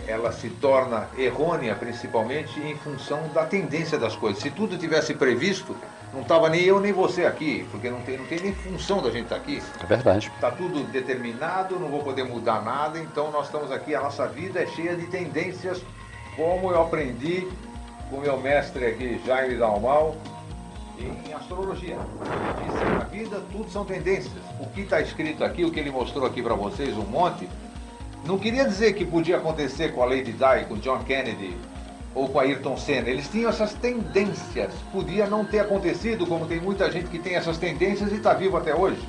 ela se torna errônea, principalmente em função da tendência das coisas. Se tudo tivesse previsto, não estava nem eu nem você aqui, porque não tem nem função da gente estar aqui. É verdade. Está tudo determinado, não vou poder mudar nada, então nós estamos aqui, a nossa vida é cheia de tendências, como eu aprendi com o meu mestre aqui, Jaime Dalmau, em astrologia. Ele disse, na vida tudo são tendências. O que está escrito aqui, o que ele mostrou aqui para vocês, um monte, não queria dizer que podia acontecer com a Lady Di, com John Kennedy ou com a Ayrton Senna. Eles tinham essas tendências. Podia não ter acontecido, como tem muita gente que tem essas tendências e está vivo até hoje,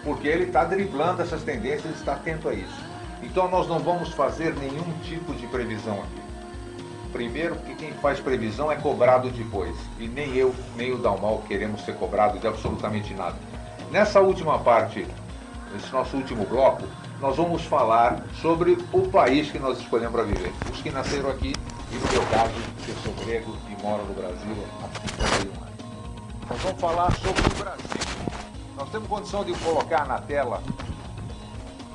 porque ele está driblando essas tendências e está atento a isso. Então nós não vamos fazer nenhum tipo de previsão aqui. Primeiro, porque quem faz previsão é cobrado depois. E nem eu, nem o Dalmau queremos ser cobrados de absolutamente nada. Nessa última parte, nesse nosso último bloco, nós vamos falar sobre o país que nós escolhemos para viver. Os que nasceram aqui, e no meu caso, eu sou grego e moro no Brasil há 51 anos. Nós vamos falar sobre o Brasil. Nós temos condição de colocar na tela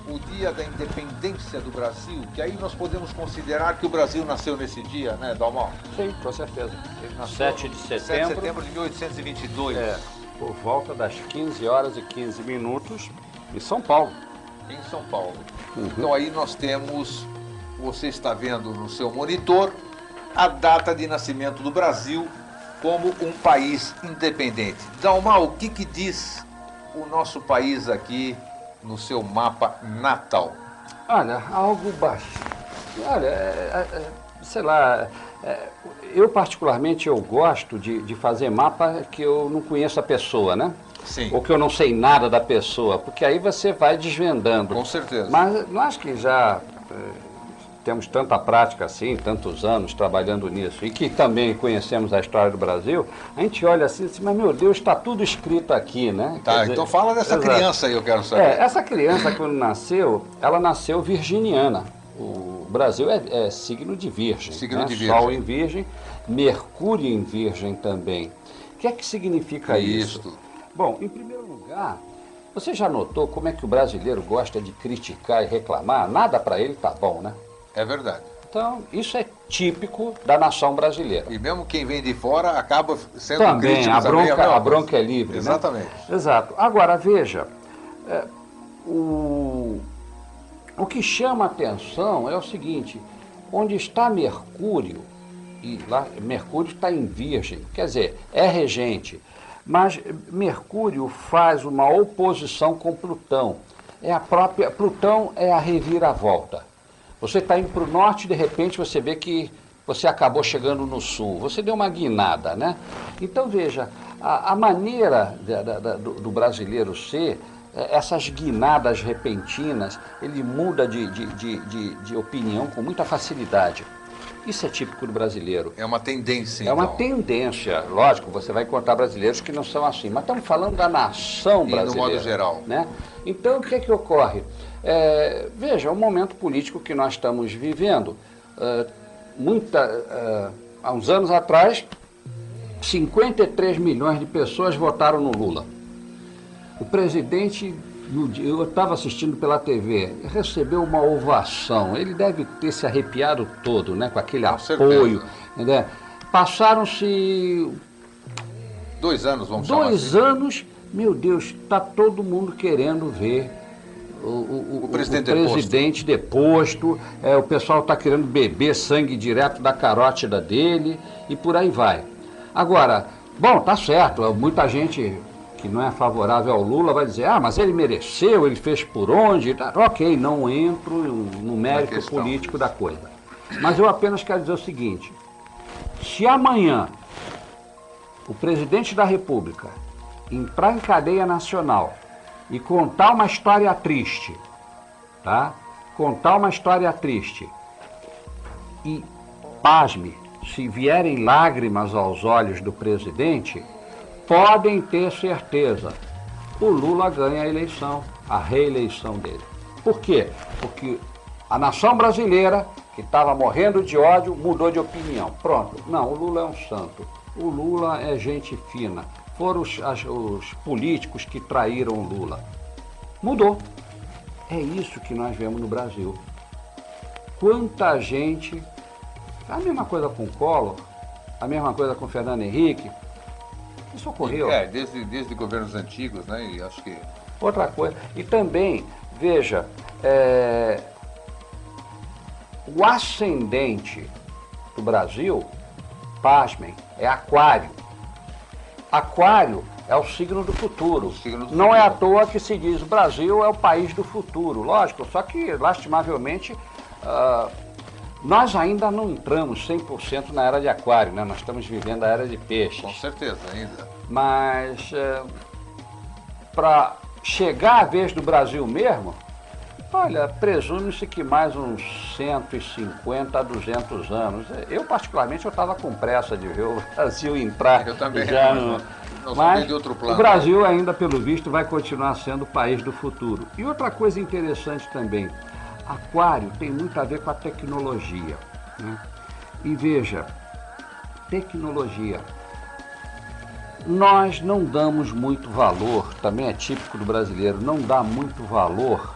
o dia da independência do Brasil, que aí nós podemos considerar que o Brasil nasceu nesse dia, né, Dalmau? Sim, com certeza. Ele nasceu 7 de 7 de setembro. setembro de 1822. Por volta das 15 horas e 15 minutos em São Paulo. Em São Paulo. Então aí nós temos, você está vendo no seu monitor, a data de nascimento do Brasil como um país independente. Dalmau, o que diz o nosso país aqui no seu mapa natal? Olha, algo bastante... Olha, sei lá, eu particularmente eu gosto de fazer mapa que eu não conheço a pessoa, né? Sim. Ou que eu não sei nada da pessoa, porque aí você vai desvendando. Com certeza. Mas nós que já temos tanta prática assim, tantos anos trabalhando nisso, e que também conhecemos a história do Brasil, a gente olha assim e diz, mas meu Deus, está tudo escrito aqui, né? Tá, Quer dizer, então fala dessa exato. criança aí, eu quero saber. Essa criança quando nasceu, ela nasceu virginiana. O Brasil é signo de Virgem. Signo né? de Virgem. Sol em Virgem, Mercúrio em Virgem também. O que é que significa isso? Isto. Bom, em primeiro lugar, você já notou como é que o brasileiro gosta de criticar e reclamar? Nada para ele tá bom, né? É verdade. Então, isso é típico da nação brasileira. E mesmo quem vem de fora acaba sendo Também, crítico. a também, bronca, a bronca é livre, Exatamente. né? Exato. Agora, veja, o que chama a atenção é o seguinte, onde está Mercúrio, e lá Mercúrio está em Virgem, quer dizer, é regente, mas Mercúrio faz uma oposição com Plutão. Plutão é a reviravolta. Você está indo para o norte e de repente você vê que você acabou chegando no sul. Você deu uma guinada, né? Então veja, a maneira do brasileiro ser, essas guinadas repentinas, ele muda de opinião com muita facilidade. Isso é típico do brasileiro. É uma tendência, É uma tendência. Lógico, você vai encontrar brasileiros que não são assim, mas estamos falando da nação brasileira. E no modo geral. Né? Então, o que é que ocorre? Veja, o momento político que nós estamos vivendo. Há uns anos atrás, 53 milhões de pessoas votaram no Lula. O presidente, eu estava assistindo pela TV, recebeu uma ovação. Ele deve ter se arrepiado todo, né, com aquele apoio. Né? Passaram-se 2 anos, vamos chamar assim. 2 anos, meu Deus, está todo mundo querendo ver o presidente deposto, o pessoal está querendo beber sangue direto da carótida dele e por aí vai. Agora, bom, tá certo, muita gente que não é favorável ao Lula vai dizer, mas ele mereceu, ele fez por onde, tá, ok, não entro no mérito político da coisa. Mas eu apenas quero dizer o seguinte, se amanhã o presidente da República entrar em cadeia nacional e contar uma história triste, tá? Contar uma história triste e, pasme, se vierem lágrimas aos olhos do presidente, podem ter certeza, o Lula ganha a eleição, a reeleição dele. Por quê? Porque a nação brasileira, que estava morrendo de ódio, mudou de opinião. Pronto. Não, o Lula é um santo. O Lula é gente fina. Foram os políticos que traíram o Lula. Mudou. É isso que nós vemos no Brasil. Quanta gente... A mesma coisa com o Collor, a mesma coisa com o Fernando Henrique. Isso ocorreu. Desde governos antigos, né? E acho que... Outra coisa. E também, veja, o ascendente do Brasil, pasmem, é Aquário. Aquário é o signo do futuro. Não é à toa que se diz o Brasil é o país do futuro. Lógico, só que, lastimavelmente, nós ainda não entramos 100% na era de Aquário, né? Nós estamos vivendo a era de Peixes. Com certeza, ainda. Mas, para chegar à vez do Brasil mesmo, olha, presume-se que mais uns 150 a 200 anos. Eu, particularmente, eu estava com pressa de ver o Brasil entrar. Eu também. Já mas de outro plano. O Brasil ainda, pelo visto, vai continuar sendo o país do futuro. E outra coisa interessante também, Aquário tem muito a ver com a tecnologia, né? E veja, tecnologia. Nós não damos muito valor, também é típico do brasileiro, não dá muito valor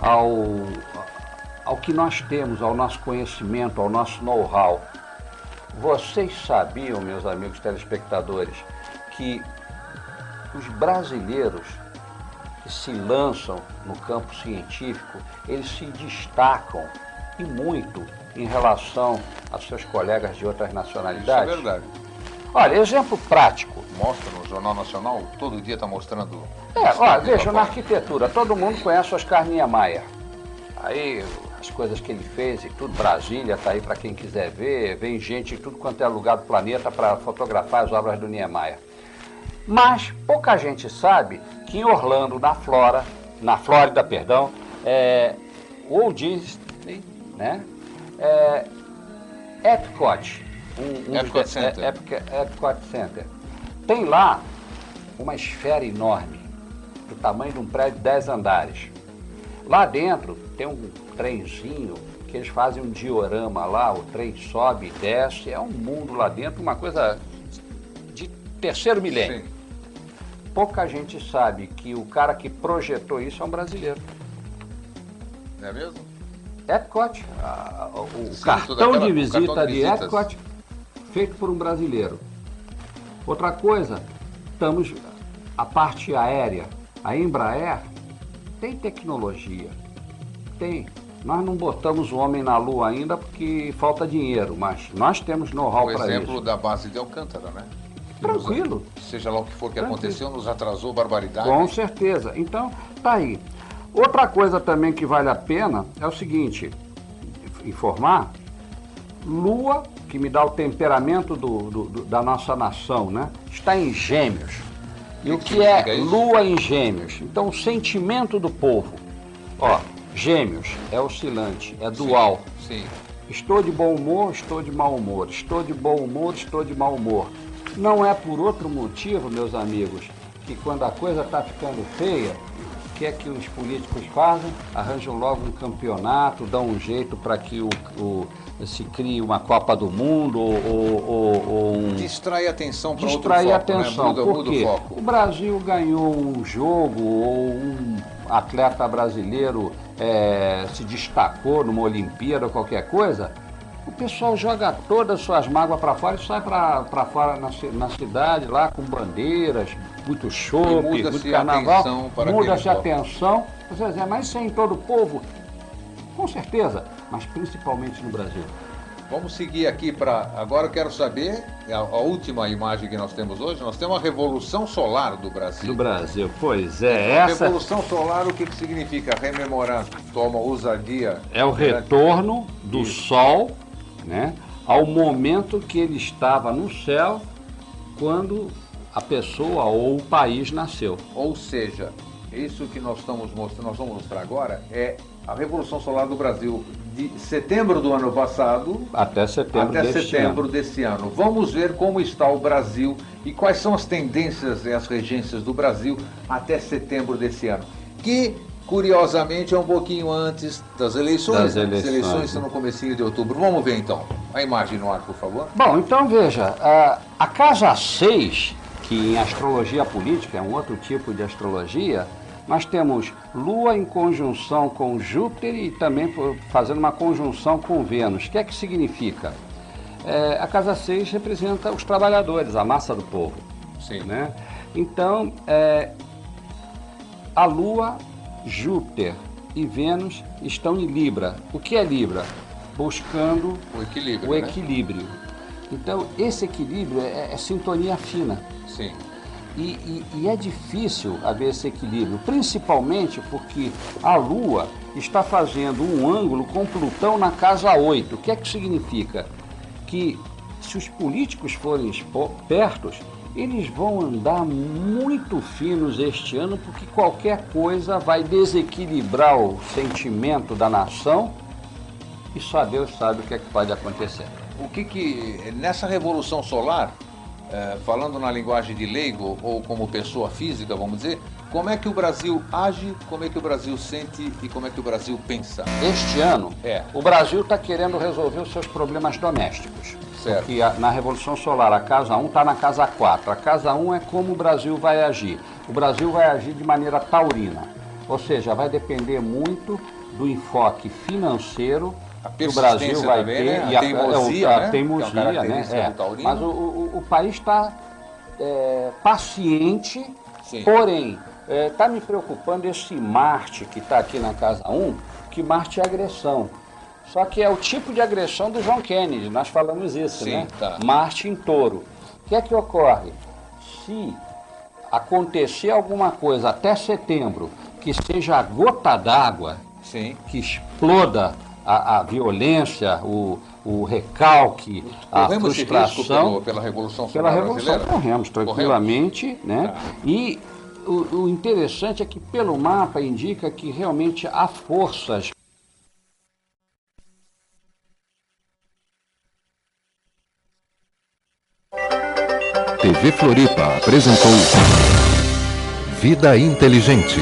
ao que nós temos, ao nosso conhecimento, ao nosso know-how. Vocês sabiam, meus amigos telespectadores, que os brasileiros que se lançam no campo científico, eles se destacam e muito em relação aos seus colegas de outras nacionalidades? Isso é verdade. Olha, exemplo prático. Mostra no Jornal Nacional, todo dia está mostrando... Olha, veja, na arquitetura, todo mundo conhece Oscar Niemeyer. Aí, as coisas que ele fez e tudo, Brasília está aí para quem quiser ver, vem gente de tudo quanto é lugar do planeta para fotografar as obras do Niemeyer. Mas pouca gente sabe que em Orlando, na Flórida, Walt Disney, né? Epcot, Epcot Center. Epcot Center. Tem lá uma esfera enorme, do tamanho de um prédio de 10 andares. Lá dentro tem um trenzinho que eles fazem um diorama lá, o trem sobe e desce, é um mundo lá dentro, uma coisa de terceiro milênio. Sim. Pouca gente sabe que o cara que projetou isso é um brasileiro. Não é mesmo? Epcot, o Sim, cartão de visita cartão de de visitas. Epcot, feito por um brasileiro. Outra coisa, a parte aérea, a Embraer tem tecnologia, tem. Nós não botamos o homem na Lua ainda porque falta dinheiro, mas nós temos know-how para isso. O exemplo da base de Alcântara, né? Tranquilo. Seja lá o que for que Tranquilo. aconteceu, nos atrasou barbaridade. Com certeza. Então, tá aí. Outra coisa também que vale a pena é o seguinte, informar, Lua, que me dá o temperamento da nossa nação, né? Está em Gêmeos. E o que é Lua em Gêmeos? Então, o sentimento do povo. Ó, Gêmeos é oscilante, é dual. Sim. Estou de bom humor, estou de mau humor. Estou de bom humor, estou de mau humor. Não é por outro motivo, meus amigos, que quando a coisa está ficando feia, o que é que os políticos fazem? Arranjam logo um campeonato, dão um jeito para que se crie uma Copa do Mundo ou um... Distrai a atenção para outro foco, Distrai a atenção. Né? Por Muda quê? o foco. O Brasil ganhou um jogo ou um atleta brasileiro se destacou numa Olimpíada ou qualquer coisa, o pessoal joga todas as suas mágoas para fora e sai para fora na cidade, lá com bandeiras, muito chope, muito carnaval. Muda-se a atenção. Você diz, mas isso é em todo o povo? Com certeza, mas principalmente no Brasil. Vamos seguir aqui para... Agora eu quero saber, a última imagem que nós temos hoje, nós temos a Revolução Solar do Brasil. Do Brasil, pois é. A Revolução Solar, o que significa? Rememorando, toma ousadia. É o retorno do Sol, né, ao momento que ele estava no céu quando a pessoa ou o país nasceu. Ou seja, isso que nós vamos mostrar agora é a Revolução Solar do Brasil de setembro do ano passado até setembro desse ano. Vamos ver como está o Brasil e quais são as tendências e as regências do Brasil até setembro desse ano. Que, curiosamente, é um pouquinho antes das eleições. As eleições são no comecinho de outubro. Vamos ver então. A imagem no ar, por favor. Bom, então veja, a casa 6, que em astrologia política é um outro tipo de astrologia, nós temos Lua em conjunção com Júpiter e também fazendo uma conjunção com Vênus. O que é que significa? A casa 6 representa os trabalhadores, a massa do povo. Sim. Né? Então, a Lua, Júpiter e Vênus estão em Libra. O que é Libra? Buscando o equilíbrio. Então, esse equilíbrio é sintonia fina. Sim. E é difícil haver esse equilíbrio, principalmente porque a Lua está fazendo um ângulo com Plutão na casa 8. O que é que significa? Que se os políticos forem pertos, eles vão andar muito finos este ano, porque qualquer coisa vai desequilibrar o sentimento da nação e só Deus sabe o que é que pode acontecer. O que nessa Revolução Solar, falando na linguagem de leigo ou como pessoa física, vamos dizer, como é que o Brasil age, como é que o Brasil sente e como é que o Brasil pensa? Este ano, o Brasil está querendo resolver os seus problemas domésticos. Certo. Porque na Revolução Solar, a casa 1 está na casa 4. A casa 1 é como o Brasil vai agir. O Brasil vai agir de maneira taurina. Ou seja, vai depender muito do enfoque financeiro que o persistência Brasil vai também, ter, né? e A teimosia, né? teimosia, Que é uma né? característica do taurino. Mas o país está paciente, Sim. porém, está me preocupando esse Marte que está aqui na casa 1, que Marte é agressão. Só que é o tipo de agressão do John Kennedy, nós falamos isso, Sim, né? tá. Marte em touro. O que é que ocorre? Se acontecer alguma coisa até setembro que seja a gota d'água, Sim. que exploda a violência, o recalque, a Corremos esse risco frustração, pela Revolução pela Solar Revolução Brasileira? corremos tranquilamente, né? Tá. E o interessante é que pelo mapa indica que realmente há forças. TV Floripa apresentou Vida Inteligente.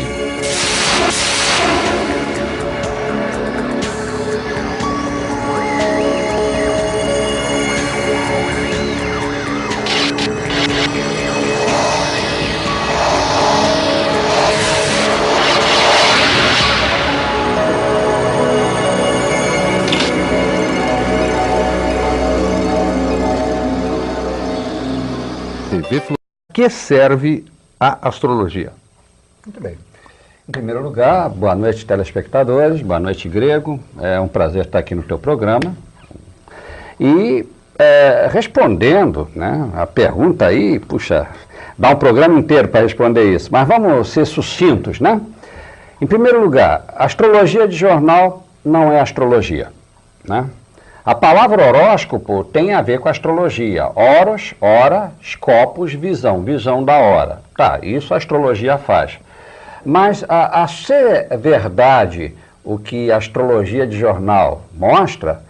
TV Floripa. Que serve a astrologia? Muito bem. Em primeiro lugar, boa noite, telespectadores, boa noite, Grego. É um prazer estar aqui no teu programa. E respondendo, né, a pergunta aí, puxa, dá um programa inteiro para responder isso, mas vamos ser sucintos, né? Em primeiro lugar, astrologia de jornal não é astrologia, né? A palavra horóscopo tem a ver com astrologia. Horos, hora, scopus, visão, visão da hora. Tá, isso a astrologia faz. Mas a ser verdade o que a astrologia de jornal mostra,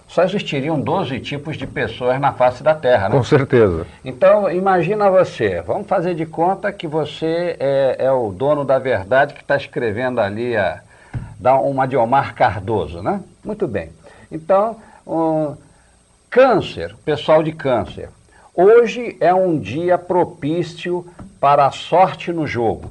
só existiriam 12 tipos de pessoas na face da Terra, né? Com certeza. Então, imagina você, vamos fazer de conta que você é o dono da verdade que está escrevendo ali uma de Omar Cardoso, né? Muito bem. Então, Câncer, pessoal de Câncer. Hoje é um dia propício para a sorte no jogo.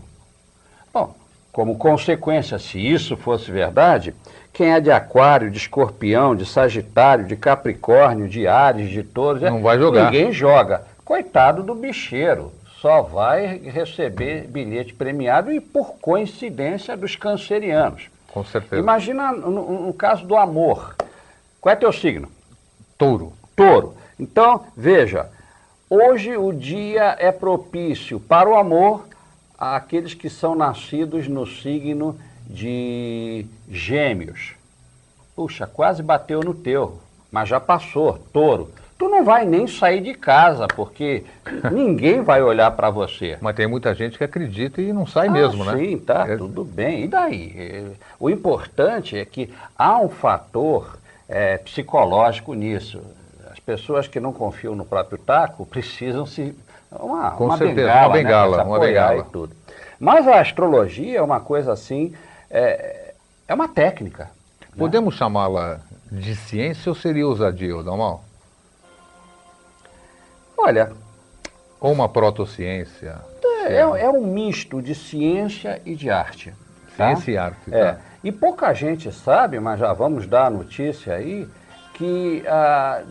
Bom, como consequência, se isso fosse verdade, quem é de Aquário, de Escorpião, de Sagitário, de Capricórnio, de Áries, de Touros, não vai jogar. Ninguém joga. Coitado do bicheiro, só vai receber bilhete premiado e por coincidência dos cancerianos. Com certeza. Imagina no caso do amor. Qual é teu signo? Touro. Touro. Então, veja, hoje o dia é propício para o amor àqueles que são nascidos no signo de Gêmeos. Puxa, quase bateu no teu, mas já passou, Touro. Tu não vai nem sair de casa, porque ninguém vai olhar para você. Mas tem muita gente que acredita e não sai mesmo, né? Sim, tá, tudo bem. E daí? O importante é que há um fator psicológico nisso. As pessoas que não confiam no próprio taco precisam Com certeza, uma bengala, né, uma bengala. E tudo. Mas a astrologia é uma coisa assim, é uma técnica. Podemos chamá-la de ciência ou seria ousadia, Dalmal? Olha, Ou uma protociência? é um misto de ciência e de arte. Tá? Ciência e arte, tá? E pouca gente sabe, mas já vamos dar a notícia aí, que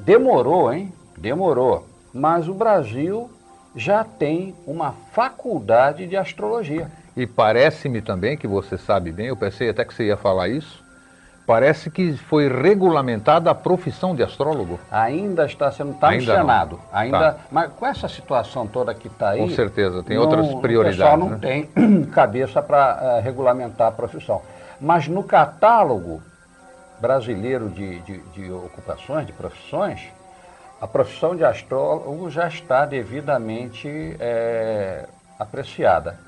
demorou, hein? Demorou. Mas o Brasil já tem uma faculdade de astrologia. E parece-me também, que você sabe bem, eu pensei até que você ia falar isso, parece que foi regulamentada a profissão de astrólogo. Ainda está sendo, está no Ainda não. Senado. Ainda, Tá. mas com essa situação toda que está aí... Com certeza, tem outras prioridades. O pessoal não né? tem cabeça para regulamentar a profissão. Mas no catálogo brasileiro de ocupações, de profissões, a profissão de astrólogo já está devidamente apreciada.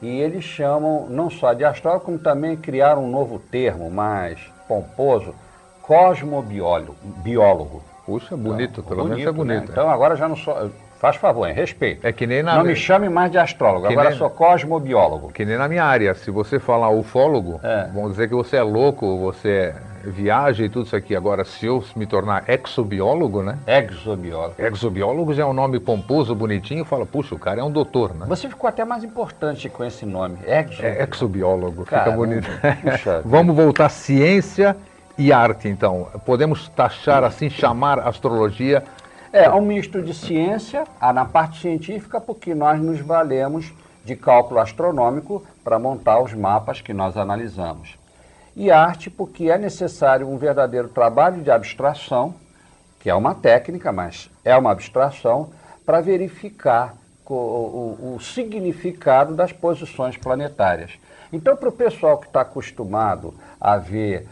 E eles chamam não só de astrólogo, como também criaram um novo termo mais pomposo, cosmobiólogo. Puxa, bonito, Então, pelo menos é bonito. Né? Então agora já não só... faz favor, hein? Respeito. É que nem na... Não me chame mais de astrólogo, Que agora nem- sou cosmobiólogo. Que nem na minha área, se você falar ufólogo, vão dizer que você é louco, você viaja e tudo isso aqui. Agora, se eu me tornar exobiólogo, né? Exobiólogo. Exobiólogo já é um nome pomposo, bonitinho, fala, puxa, o cara é um doutor, né? Você ficou até mais importante com esse nome, É exobiólogo, fica Caramba, bonito. puxa Vamos voltar à ciência e arte, então. Podemos taxar assim, chamar a astrologia... É um misto de ciência, na parte científica, porque nós nos valemos de cálculo astronômico para montar os mapas que nós analisamos. E arte, porque é necessário um verdadeiro trabalho de abstração, que é uma técnica, mas é uma abstração, para verificar o significado das posições planetárias. Então, para o pessoal que está acostumado a ver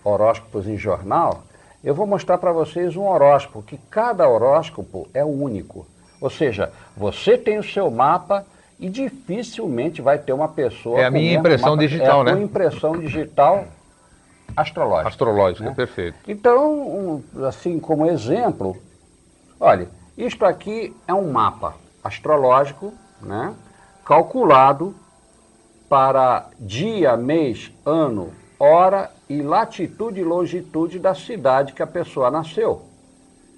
horóscopos em jornal, eu vou mostrar para vocês um horóscopo, que cada horóscopo é único. Ou seja, você tem o seu mapa e dificilmente vai ter uma pessoa... É a minha impressão digital, né? É a tua impressão digital astrológica. Astrológica, né? Perfeito. Então, assim como exemplo, olha, isto aqui é um mapa astrológico, né? Calculado para dia, mês, ano, hora e latitude e longitude da cidade que a pessoa nasceu.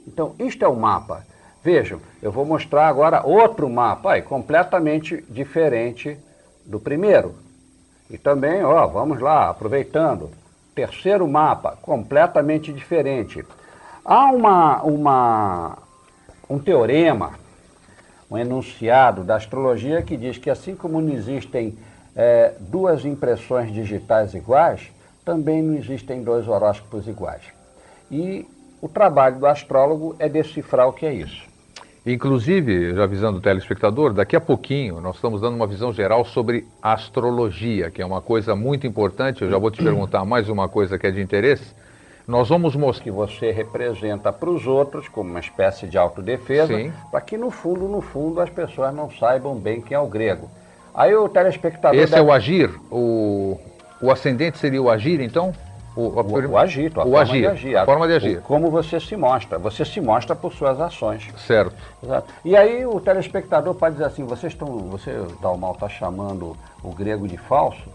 Então, isto é um mapa. Vejam, eu vou mostrar agora outro mapa, completamente diferente do primeiro. E também, ó, vamos lá, aproveitando, terceiro mapa, completamente diferente. Há um teorema, um enunciado da astrologia que diz que assim como não existem duas impressões digitais iguais, também não existem dois horóscopos iguais. E o trabalho do astrólogo é decifrar o que é isso. Inclusive, já avisando o telespectador, daqui a pouquinho nós estamos dando uma visão geral sobre astrologia, que é uma coisa muito importante. Eu já vou te perguntar mais uma coisa que é de interesse. Nós vamos mostrar que você representa para os outros como uma espécie de autodefesa, para que no fundo as pessoas não saibam bem quem é o grego. Aí o telespectador... Esse é o agir? O ascendente seria o agir, então? O agir, a forma de agir. A forma de agir. Como você se mostra. Você se mostra por suas ações. Certo. Exato. E aí o telespectador pode dizer assim, você, Dalmal, está chamando o grego de falso?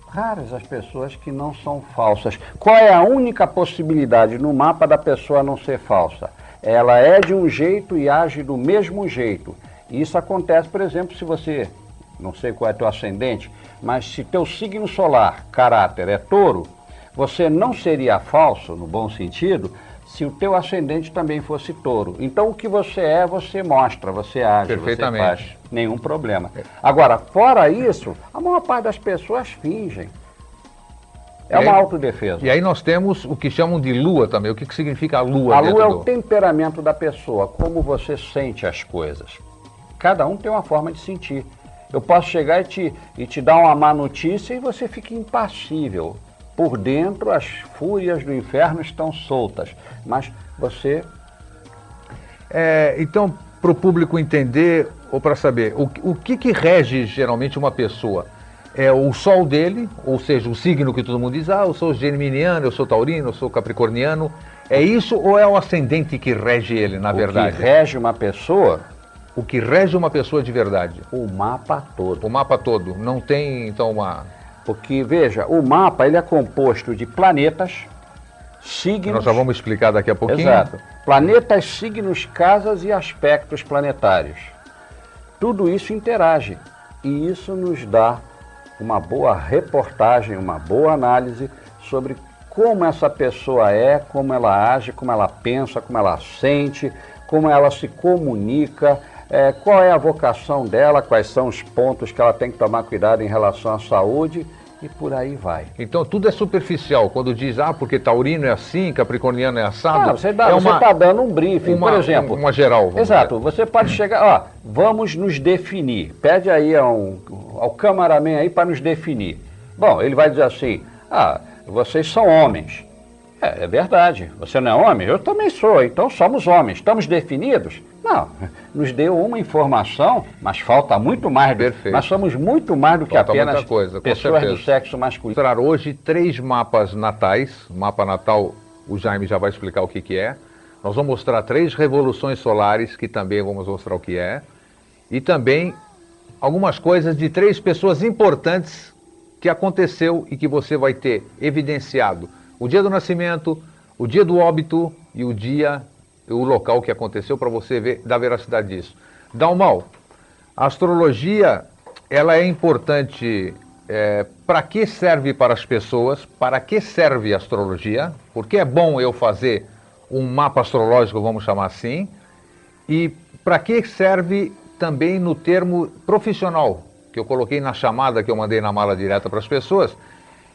Raras as pessoas que não são falsas. Qual é a única possibilidade no mapa da pessoa não ser falsa? Ela é de um jeito e age do mesmo jeito. E isso acontece, por exemplo, se você, não sei qual é teu ascendente, mas se teu signo solar, caráter, é touro, você não seria falso, no bom sentido, se o teu ascendente também fosse touro. Então o que você é, você mostra, você age, perfeitamente. Você faz. Nenhum problema. Agora, fora isso, a maior parte das pessoas fingem. É uma autodefesa. E aí nós temos o que chamam de lua também. O que significa a lua? A lua é o temperamento da pessoa, como você sente as coisas. Cada um tem uma forma de sentir. Eu posso chegar e te dar uma má notícia e você fica impassível. Por dentro, as fúrias do inferno estão soltas. Mas você... Então, para o público entender, ou para saber, o que rege geralmente uma pessoa? É o sol dele, ou seja, o signo que todo mundo diz, eu sou geminiano, eu sou taurino, eu sou capricorniano. É isso ou é o ascendente que rege ele, na verdade? O que rege uma pessoa... O que rege uma pessoa de verdade? O mapa todo. O mapa todo. Não tem, então, uma... Porque, veja, o mapa ele é composto de planetas, signos... Nós já vamos explicar daqui a pouquinho. Exato. Planetas, signos, casas e aspectos planetários. Tudo isso interage. E isso nos dá uma boa reportagem, uma boa análise sobre como essa pessoa é, como ela age, como ela pensa, como ela sente, como ela se comunica... qual é a vocação dela, quais são os pontos que ela tem que tomar cuidado em relação à saúde e por aí vai. Então tudo é superficial, quando diz, porque taurino é assim, capricorniano é assado. Você está dando um briefing, por exemplo. Uma geral. Exato, você pode chegar, vamos nos definir. Pede aí ao cameraman aí para nos definir. Bom, ele vai dizer assim, vocês são homens. É verdade, você não é homem? Eu também sou, então somos homens. Estamos definidos? Não, nos deu uma informação, mas falta muito mais. Perfeito. Nós somos muito mais do que falta apenas muita coisa, pessoas do sexo masculino. Vou mostrar hoje 3 mapas natais. Mapa natal, o Jaime já vai explicar o que é. Nós vamos mostrar 3 revoluções solares, que também vamos mostrar o que é, e também algumas coisas de 3 pessoas importantes que aconteceu e que você vai ter evidenciado o dia do nascimento, o dia do óbito e o local que aconteceu, para você ver da veracidade disso. Dalmau, a astrologia, ela é importante. Para que serve para as pessoas? Para que serve a astrologia? Porque é bom eu fazer um mapa astrológico, vamos chamar assim, e para que serve também no termo profissional, que eu coloquei na chamada que eu mandei na mala direta para as pessoas,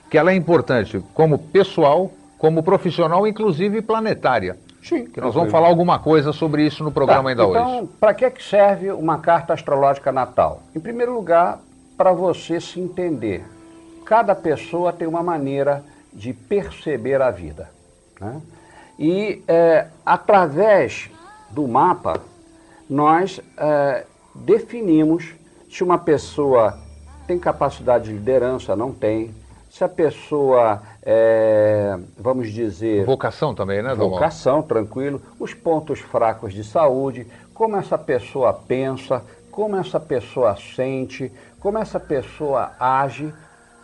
que ela é importante como pessoal, como profissional, inclusive planetária. Sim. Que nós vamos falar alguma coisa sobre isso no programa ainda hoje. Então, para que serve uma carta astrológica natal? Em primeiro lugar, para você se entender. Cada pessoa tem uma maneira de perceber a vida, né? E através do mapa, nós definimos se uma pessoa tem capacidade de liderança, não tem. Se a pessoa, vamos dizer... Vocação também, né, Dalmau? Vocação, tranquilo. Os pontos fracos de saúde, como essa pessoa pensa, como essa pessoa sente, como essa pessoa age.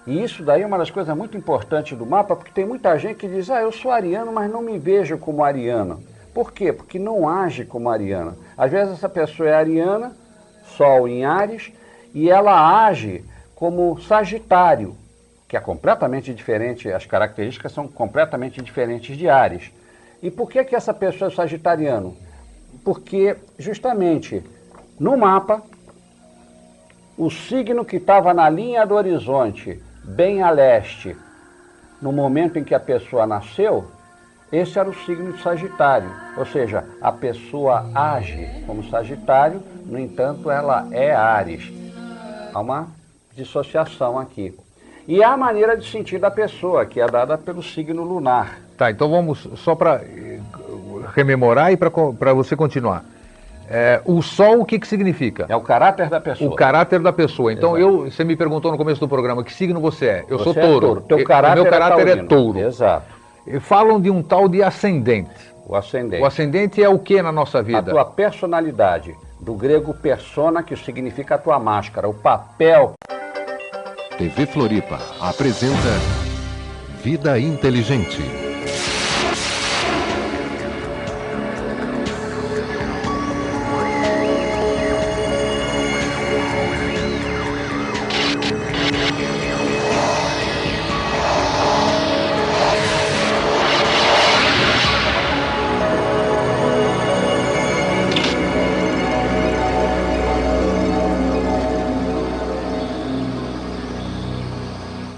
E isso daí é uma das coisas muito importantes do mapa, porque tem muita gente que diz, eu sou ariano, mas não me vejo como ariano. Por quê? Porque não age como ariano. Às vezes essa pessoa é ariana, Sol em Áries, e ela age como Sagitário, que é completamente diferente, as características são completamente diferentes de Áries. E por que essa pessoa é sagitariano? Porque justamente no mapa, o signo que estava na linha do horizonte, bem a leste, no momento em que a pessoa nasceu, esse era o signo de Sagitário. Ou seja, a pessoa age como Sagitário, no entanto, ela é Áries. Há uma dissociação aqui. E há a maneira de sentir da pessoa, que é dada pelo signo lunar. Tá, então vamos só para rememorar e para você continuar. O Sol, o que significa? É o caráter da pessoa. O caráter da pessoa. Então, você me perguntou no começo do programa que signo você é. Eu sou touro. Teu caráter, o meu caráter é touro. Exato. Falam de um tal de ascendente. O ascendente. O ascendente é o que na nossa vida? A tua personalidade. Do grego persona, que significa a tua máscara, o papel. TV Floripa apresenta Vida Inteligente.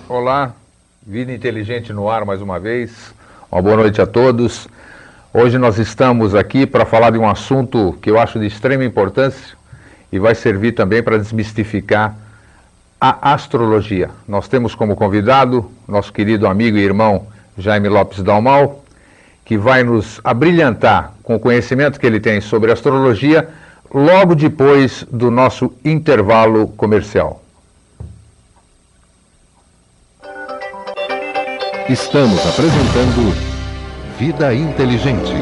Olá, Vida Inteligente no ar mais uma vez. Uma boa noite a todos. Hoje nós estamos aqui para falar de um assunto que eu acho de extrema importância e vai servir também para desmistificar a astrologia. Nós temos como convidado nosso querido amigo e irmão Jaime Lopes Dalmau, que vai nos abrilhantar com o conhecimento que ele tem sobre astrologia logo depois do nosso intervalo comercial. Estamos apresentando Vida Inteligente.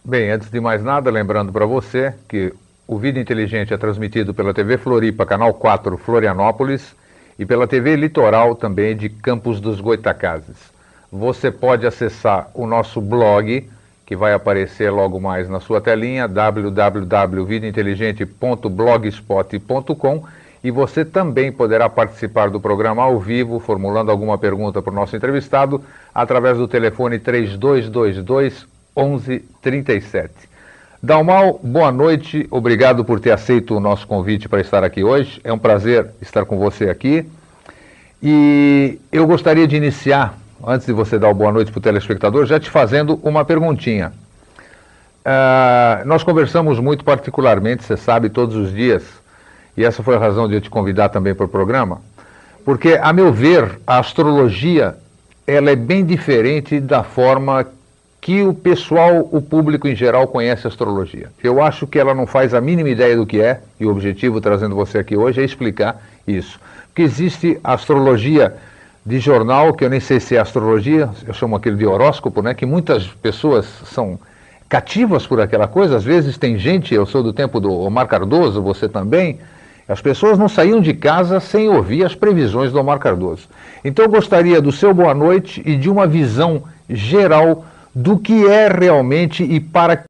Bem, antes de mais nada, lembrando para você que o Vida Inteligente é transmitido pela TV Floripa, Canal 4 Florianópolis, e pela TV Litoral também de Campos dos Goitacazes. Você pode acessar o nosso blog, que vai aparecer logo mais na sua telinha, www.vidainteligente.blogspot.com, e você também poderá participar do programa ao vivo, formulando alguma pergunta para o nosso entrevistado, através do telefone 3222-1137. Dalmau, boa noite, obrigado por ter aceito o nosso convite para estar aqui hoje. É um prazer estar com você aqui. E eu gostaria de iniciar, antes de você dar uma boa noite para o telespectador, já te fazendo uma perguntinha. Nós conversamos muito particularmente, você sabe, todos os dias, e essa foi a razão de eu te convidar também para o programa, porque, a meu ver, a astrologia ela é bem diferente da forma que o pessoal, o público em geral, conhece a astrologia. Eu acho que ela não faz a mínima ideia do que é, e o objetivo, trazendo você aqui hoje, é explicar isso. Porque existe a astrologia de jornal, que eu nem sei se é astrologia, eu chamo aquilo de horóscopo, né? Que muitas pessoas são cativas por aquela coisa. Às vezes tem gente, eu sou do tempo do Omar Cardoso, você também, as pessoas não saíam de casa sem ouvir as previsões do Omar Cardoso. Então eu gostaria do seu boa noite e de uma visão geral do que é realmente e para